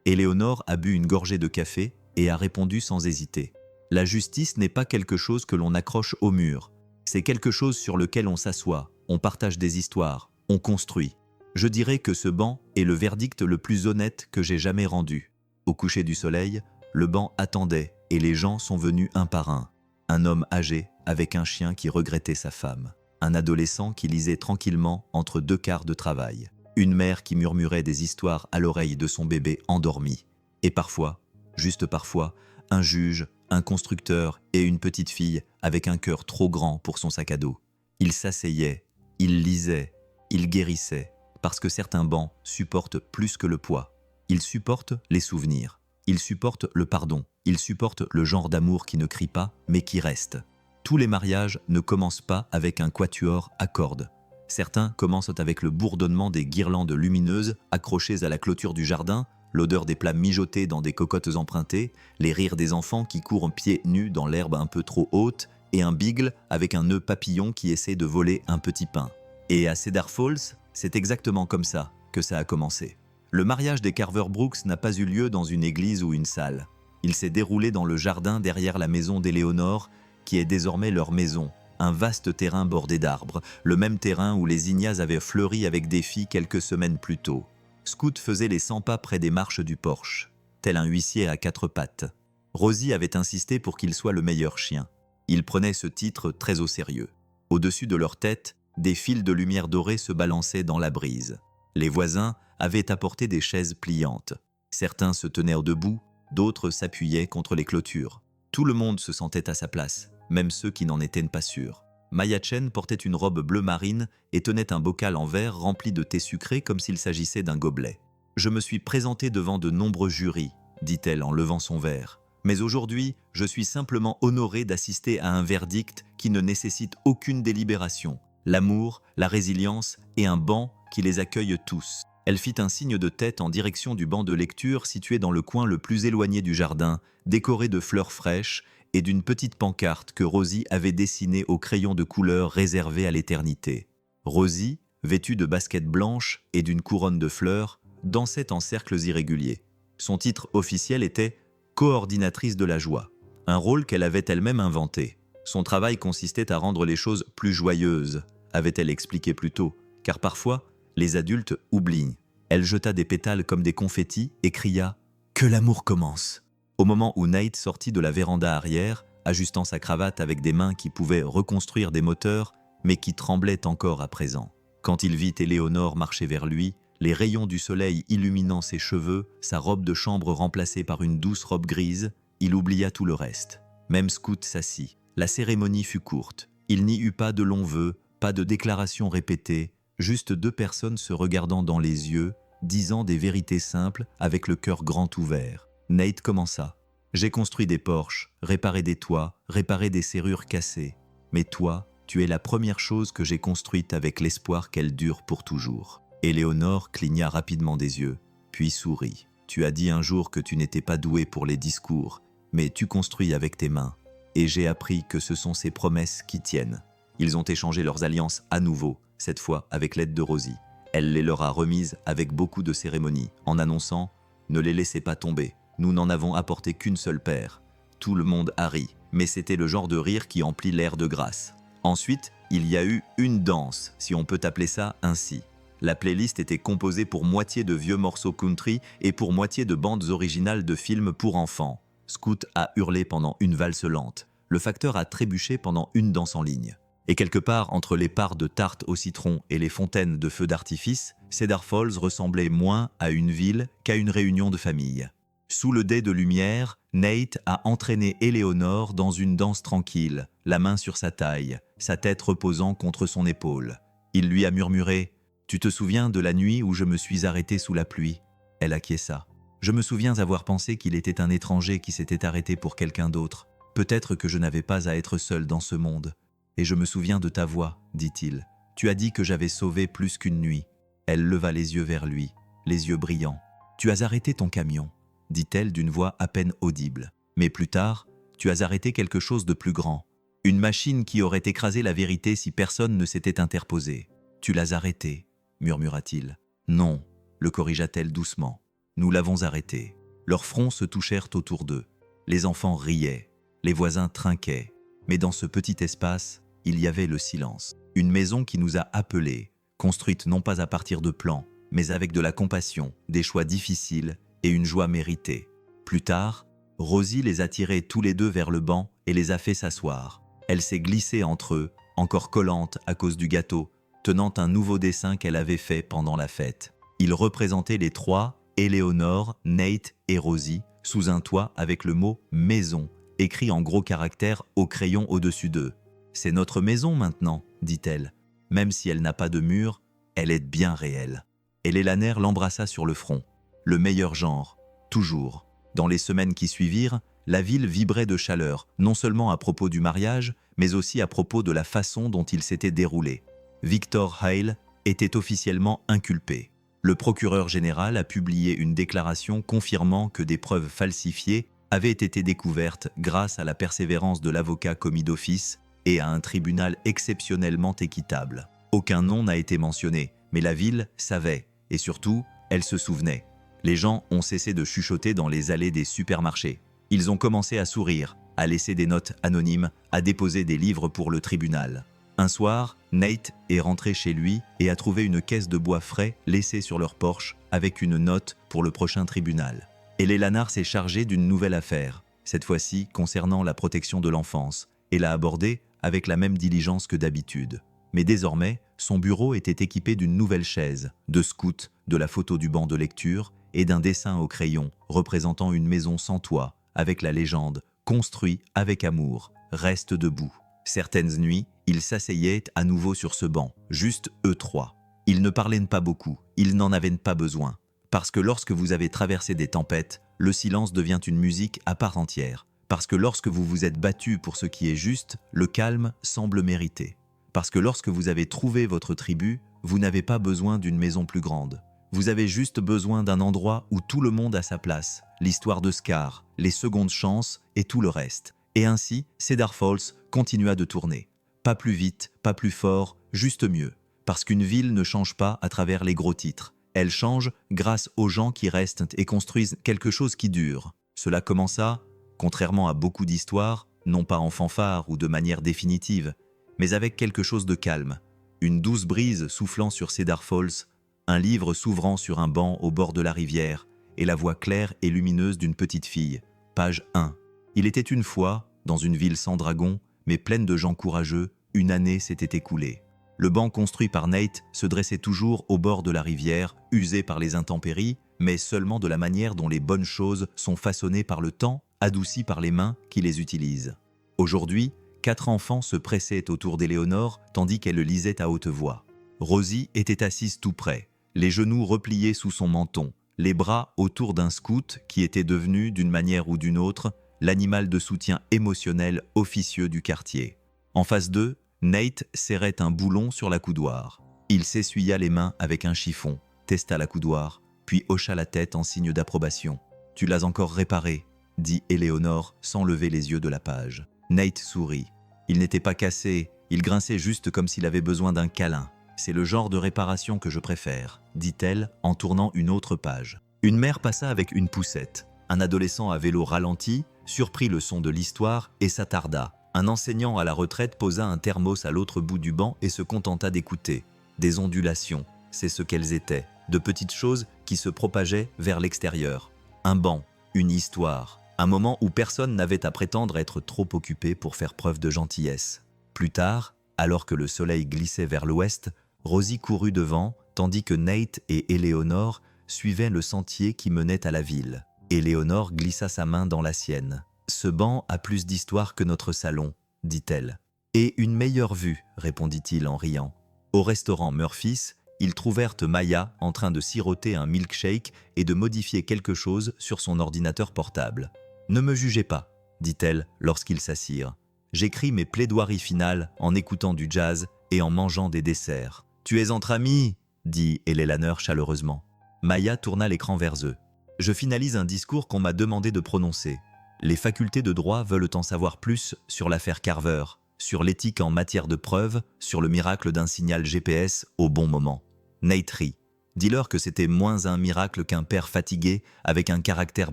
S1: Éléonore a bu une gorgée de café et a répondu sans hésiter. « La justice n'est pas quelque chose que l'on accroche au mur. C'est quelque chose sur lequel on s'assoit, on partage des histoires, on construit. » Je dirais que ce banc est le verdict le plus honnête que j'ai jamais rendu. Au coucher du soleil, le banc attendait et les gens sont venus un par un. Un homme âgé avec un chien qui regrettait sa femme. Un adolescent qui lisait tranquillement entre 2 quarts de travail. Une mère qui murmurait des histoires à l'oreille de son bébé endormi. Et parfois, juste parfois, un juge, un constructeur et une petite fille avec un cœur trop grand pour son sac à dos. Ils s'asseyaient, ils lisaient, ils guérissaient. Parce que certains bancs supportent plus que le poids. Ils supportent les souvenirs. Ils supportent le pardon. Ils supportent le genre d'amour qui ne crie pas, mais qui reste. Tous les mariages ne commencent pas avec un quatuor à cordes. Certains commencent avec le bourdonnement des guirlandes lumineuses accrochées à la clôture du jardin, l'odeur des plats mijotés dans des cocottes empruntées, les rires des enfants qui courent pieds nus dans l'herbe un peu trop haute, et un beagle avec un nœud papillon qui essaie de voler un petit pain. Et à Cedar Falls, c'est exactement comme ça que ça a commencé. Le mariage des Carver Brooks n'a pas eu lieu dans une église ou une salle. Il s'est déroulé dans le jardin derrière la maison d'Éléonore, qui est désormais leur maison, un vaste terrain bordé d'arbres, le même terrain où les ignas avaient fleuri avec des filles quelques semaines plus tôt. Scoot faisait les 100 pas près des marches du porche, tel un huissier à 4 pattes. Rosie avait insisté pour qu'il soit le meilleur chien. Il prenait ce titre très au sérieux. Au-dessus de leur tête, des fils de lumière dorée se balançaient dans la brise. Les voisins avaient apporté des chaises pliantes. Certains se tenaient debout, d'autres s'appuyaient contre les clôtures. Tout le monde se sentait à sa place, même ceux qui n'en étaient pas sûrs. Maya Chen portait une robe bleu marine et tenait un bocal en verre rempli de thé sucré comme s'il s'agissait d'un gobelet. « Je me suis présentée devant de nombreux jurys, dit-elle en levant son verre. Mais aujourd'hui, je suis simplement honorée d'assister à un verdict qui ne nécessite aucune délibération. L'amour, la résilience et un banc qui les accueille tous. » Elle fit un signe de tête en direction du banc de lecture situé dans le coin le plus éloigné du jardin, décoré de fleurs fraîches et d'une petite pancarte que Rosie avait dessinée au crayon de couleur réservé à l'éternité. Rosie, vêtue de baskets blanches et d'une couronne de fleurs, dansait en cercles irréguliers. Son titre officiel était « coordinatrice de la joie », un rôle qu'elle avait elle-même inventé. Son travail consistait à rendre les choses plus joyeuses, avait-elle expliqué plus tôt, car parfois, les adultes oublient. Elle jeta des pétales comme des confettis et cria « Que l'amour commence !» Au moment où Nate sortit de la véranda arrière, ajustant sa cravate avec des mains qui pouvaient reconstruire des moteurs, mais qui tremblaient encore à présent. Quand il vit Éléonore marcher vers lui, les rayons du soleil illuminant ses cheveux, sa robe de chambre remplacée par une douce robe grise, il oublia tout le reste. Même Scoot s'assit. La cérémonie fut courte. Il n'y eut pas de longs vœux, pas de déclarations répétées, juste deux personnes se regardant dans les yeux, disant des vérités simples avec le cœur grand ouvert. Nate commença. « J'ai construit des porches, réparé des toits, réparé des serrures cassées. Mais toi, tu es la première chose que j'ai construite avec l'espoir qu'elle dure pour toujours. » Éléonore cligna rapidement des yeux, puis sourit. « Tu as dit un jour que tu n'étais pas doué pour les discours, mais tu construis avec tes mains. Et j'ai appris que ce sont ces promesses qui tiennent. » Ils ont échangé leurs alliances à nouveau, cette fois avec l'aide de Rosie. Elle les leur a remises avec beaucoup de cérémonie, en annonçant « Ne les laissez pas tomber, nous n'en avons apporté qu'une seule paire. » Tout le monde a ri, mais c'était le genre de rire qui emplit l'air de grâce. Ensuite, il y a eu une danse, si on peut appeler ça ainsi. La playlist était composée pour moitié de vieux morceaux country et pour moitié de bandes originales de films pour enfants. Scoot a hurlé pendant une valse lente. Le facteur a trébuché pendant une danse en ligne. Et quelque part entre les parts de tarte au citron et les fontaines de feux d'artifice, Cedar Falls ressemblait moins à une ville qu'à une réunion de famille. Sous le dais de lumière, Nate a entraîné Éléonore dans une danse tranquille, la main sur sa taille, sa tête reposant contre son épaule. Il lui a murmuré « Tu te souviens de la nuit où je me suis arrêté sous la pluie ?» Elle acquiesça. « Je me souviens avoir pensé qu'il était un étranger qui s'était arrêté pour quelqu'un d'autre. Peut-être que je n'avais pas à être seul dans ce monde. Et je me souviens de ta voix, dit-il. Tu as dit que j'avais sauvé plus qu'une nuit. » Elle leva les yeux vers lui, les yeux brillants. « Tu as arrêté ton camion, dit-elle d'une voix à peine audible. Mais plus tard, tu as arrêté quelque chose de plus grand. Une machine qui aurait écrasé la vérité si personne ne s'était interposé. Tu l'as arrêté, murmura-t-il. Non, le corrigea-t-elle doucement. Nous l'avons arrêté. Leurs fronts se touchèrent autour d'eux. Les enfants riaient, les voisins trinquaient. Mais dans ce petit espace, il y avait le silence. Une maison qui nous a appelés, construite non pas à partir de plans, mais avec de la compassion, des choix difficiles et une joie méritée. Plus tard, Rosie les a tirés tous les deux vers le banc et les a fait s'asseoir. Elle s'est glissée entre eux, encore collante à cause du gâteau, tenant un nouveau dessin qu'elle avait fait pendant la fête. Il représentait les trois, Éléonore, Nate et Rosie, sous un toit avec le mot « maison » écrit en gros caractères au crayon au-dessus d'eux. « C'est notre maison maintenant », dit-elle. Même si elle n'a pas de mur, elle est bien réelle. Et Lélaner l'embrassa sur le front. Le meilleur genre, toujours. Dans les semaines qui suivirent, la ville vibrait de chaleur, non seulement à propos du mariage, mais aussi à propos de la façon dont il s'était déroulé. Victor Hale était officiellement inculpé. Le procureur général a publié une déclaration confirmant que des preuves falsifiées avaient été découvertes grâce à la persévérance de l'avocat commis d'office et à un tribunal exceptionnellement équitable. Aucun nom n'a été mentionné, mais la ville savait, et surtout, elle se souvenait. Les gens ont cessé de chuchoter dans les allées des supermarchés. Ils ont commencé à sourire, à laisser des notes anonymes, à déposer des livres pour le tribunal. Un soir, Nate est rentré chez lui et a trouvé une caisse de bois frais laissée sur leur porche avec une note pour le prochain tribunal. Et Lélaner s'est chargé d'une nouvelle affaire, cette fois-ci concernant la protection de l'enfance, et l'a abordée avec la même diligence que d'habitude. Mais désormais, son bureau était équipé d'une nouvelle chaise, de scouts, de la photo du banc de lecture et d'un dessin au crayon représentant une maison sans toit, avec la légende « Construit avec amour, reste debout ». Certaines nuits, ils s'asseyaient à nouveau sur ce banc, juste eux trois. Ils ne parlaient pas beaucoup, ils n'en avaient pas besoin. Parce que lorsque vous avez traversé des tempêtes, le silence devient une musique à part entière. Parce que lorsque vous vous êtes battu pour ce qui est juste, le calme semble mérité. Parce que lorsque vous avez trouvé votre tribu, vous n'avez pas besoin d'une maison plus grande. Vous avez juste besoin d'un endroit où tout le monde a sa place, l'histoire de Scar, les secondes chances et tout le reste. Et ainsi, Cedar Falls continua de tourner. Pas plus vite, pas plus fort, juste mieux. Parce qu'une ville ne change pas à travers les gros titres. Elle change grâce aux gens qui restent et construisent quelque chose qui dure. Cela commença, contrairement à beaucoup d'histoires, non pas en fanfare ou de manière définitive, mais avec quelque chose de calme. Une douce brise soufflant sur Cedar Falls, un livre s'ouvrant sur un banc au bord de la rivière, et la voix claire et lumineuse d'une petite fille. Page 1. Il était une fois, dans une ville sans dragon, mais pleine de gens courageux, une année s'était écoulée. Le banc construit par Nate se dressait toujours au bord de la rivière, usé par les intempéries, mais seulement de la manière dont les bonnes choses sont façonnées par le temps, adoucies par les mains qui les utilisent. Aujourd'hui, 4 enfants se pressaient autour d'Éléonore tandis qu'elle lisait à haute voix. Rosie était assise tout près, les genoux repliés sous son menton, les bras autour d'un scout qui était devenu, d'une manière ou d'une autre, l'animal de soutien émotionnel officieux du quartier. En face d'eux, Nate serrait un boulon sur la coudoir. Il s'essuya les mains avec un chiffon, testa la coudoir, puis hocha la tête en signe d'approbation. « Tu l'as encore réparé », dit Éléonore sans lever les yeux de la page. Nate sourit. Il n'était pas cassé, il grinçait juste comme s'il avait besoin d'un câlin. « C'est le genre de réparation que je préfère », dit-elle en tournant une autre page. Une mère passa avec une poussette. Un adolescent à vélo ralenti surprit le son de l'histoire et s'attarda. Un enseignant à la retraite posa un thermos à l'autre bout du banc et se contenta d'écouter. Des ondulations, c'est ce qu'elles étaient, de petites choses qui se propageaient vers l'extérieur. Un banc, une histoire, un moment où personne n'avait à prétendre être trop occupé pour faire preuve de gentillesse. Plus tard, alors que le soleil glissait vers l'ouest, Rosie courut devant, tandis que Nate et Éléonore suivaient le sentier qui menait à la ville. Éléonore glissa sa main dans la sienne. « Ce banc a plus d'histoire que notre salon, » dit-elle. « Et une meilleure vue, » répondit-il en riant. Au restaurant Murphy's, ils trouvèrent Maya en train de siroter un milkshake et de modifier quelque chose sur son ordinateur portable. « Ne me jugez pas, » dit-elle lorsqu'ils s'assirent. « J'écris mes plaidoiries finales en écoutant du jazz et en mangeant des desserts. »« Tu es entre amis » dit Eleanor chaleureusement. Maya tourna l'écran vers eux. « Je finalise un discours qu'on m'a demandé de prononcer. Les facultés de droit veulent en savoir plus sur l'affaire Carver, sur l'éthique en matière de preuve, sur le miracle d'un signal GPS au bon moment. » Nate rit. « Dis-leur que c'était moins un miracle qu'un père fatigué avec un caractère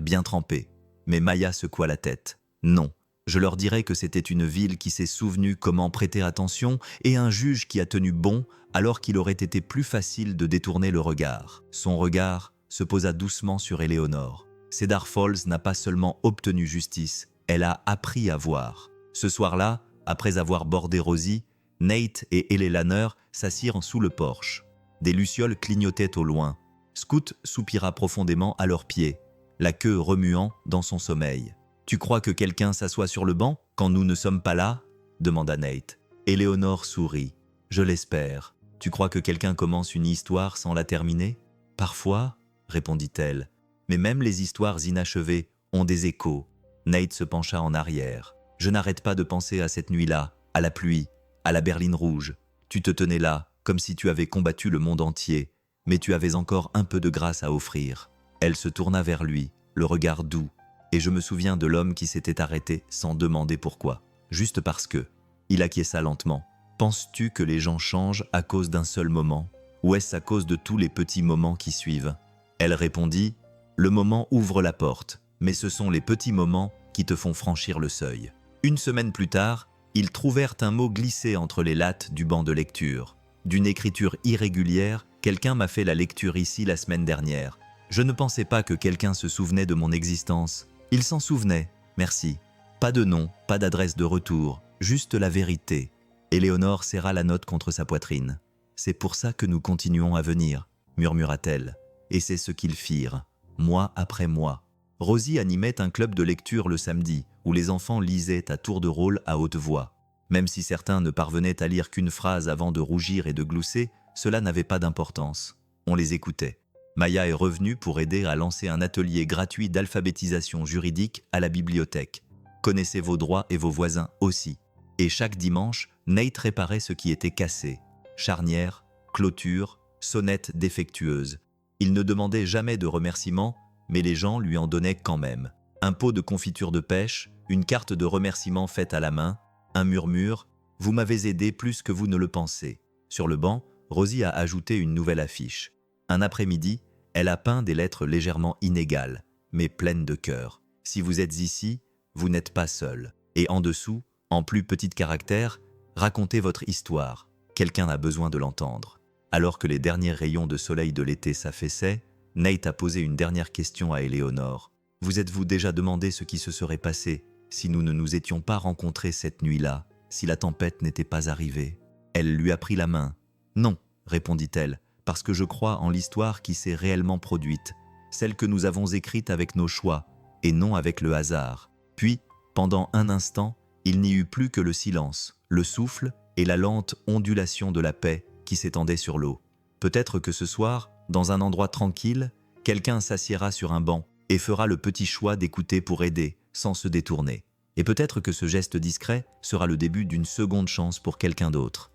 S1: bien trempé. » Mais Maya secoua la tête. « Non, je leur dirai que c'était une ville qui s'est souvenue comment prêter attention et un juge qui a tenu bon alors qu'il aurait été plus facile de détourner le regard. » Son regard se posa doucement sur Éléonore. Cedar Falls n'a pas seulement obtenu justice, elle a appris à voir. Ce soir-là, après avoir bordé Rosie, Nate et Eleanor s'assirent sous le porche. Des lucioles clignotaient au loin. Scout soupira profondément à leurs pieds, la queue remuant dans son sommeil. « Tu crois que quelqu'un s'assoit sur le banc quand nous ne sommes pas là ?» demanda Nate. Éléonore sourit. « Je l'espère. Tu crois que quelqu'un commence une histoire sans la terminer ?»« Parfois, » répondit-elle. « Mais même les histoires inachevées ont des échos. » Nate se pencha en arrière. « Je n'arrête pas de penser à cette nuit-là, à la pluie, à la berline rouge. Tu te tenais là, comme si tu avais combattu le monde entier, mais tu avais encore un peu de grâce à offrir. » Elle se tourna vers lui, le regard doux, et je me souviens de l'homme qui s'était arrêté sans demander pourquoi, juste parce que. Il acquiesça lentement. « Penses-tu que les gens changent à cause d'un seul moment, ou est-ce à cause de tous les petits moments qui suivent ?» Elle répondit « Le moment ouvre la porte, mais ce sont les petits moments qui te font franchir le seuil. » Une semaine plus tard, ils trouvèrent un mot glissé entre les lattes du banc de lecture. D'une écriture irrégulière, quelqu'un m'a fait la lecture ici la semaine dernière. Je ne pensais pas que quelqu'un se souvenait de mon existence. Il s'en souvenait, merci. Pas de nom, pas d'adresse de retour, juste la vérité. Éléonore serra la note contre sa poitrine. « C'est pour ça que nous continuons à venir, » murmura-t-elle. Et c'est ce qu'ils firent, mois après mois. Rosie animait un club de lecture le samedi, où les enfants lisaient à tour de rôle à haute voix. Même si certains ne parvenaient à lire qu'une phrase avant de rougir et de glousser, cela n'avait pas d'importance. On les écoutait. Maya est revenue pour aider à lancer un atelier gratuit d'alphabétisation juridique à la bibliothèque. Connaissez vos droits et vos voisins aussi. Et chaque dimanche, Nate réparait ce qui était cassé. Charnières, clôtures, sonnettes défectueuses. Il ne demandait jamais de remerciements, mais les gens lui en donnaient quand même. Un pot de confiture de pêche, une carte de remerciement faite à la main, un murmure « Vous m'avez aidé plus que vous ne le pensez ». Sur le banc, Rosie a ajouté une nouvelle affiche. Un après-midi, elle a peint des lettres légèrement inégales, mais pleines de cœur. Si vous êtes ici, vous n'êtes pas seul. Et en dessous, en plus petits caractères, racontez votre histoire. Quelqu'un a besoin de l'entendre. Alors que les derniers rayons de soleil de l'été s'affaissaient, Nate a posé une dernière question à Éléonore. Vous êtes-vous déjà demandé ce qui se serait passé si nous ne nous étions pas rencontrés cette nuit-là, si la tempête n'était pas arrivée? Elle lui a pris la main. Non, répondit-elle, parce que je crois en l'histoire qui s'est réellement produite, celle que nous avons écrite avec nos choix et non avec le hasard. Puis, pendant un instant, il n'y eut plus que le silence, le souffle et la lente ondulation de la paix qui s'étendait sur l'eau. Peut-être que ce soir, dans un endroit tranquille, quelqu'un s'assiera sur un banc et fera le petit choix d'écouter pour aider, sans se détourner. Et peut-être que ce geste discret sera le début d'une seconde chance pour quelqu'un d'autre.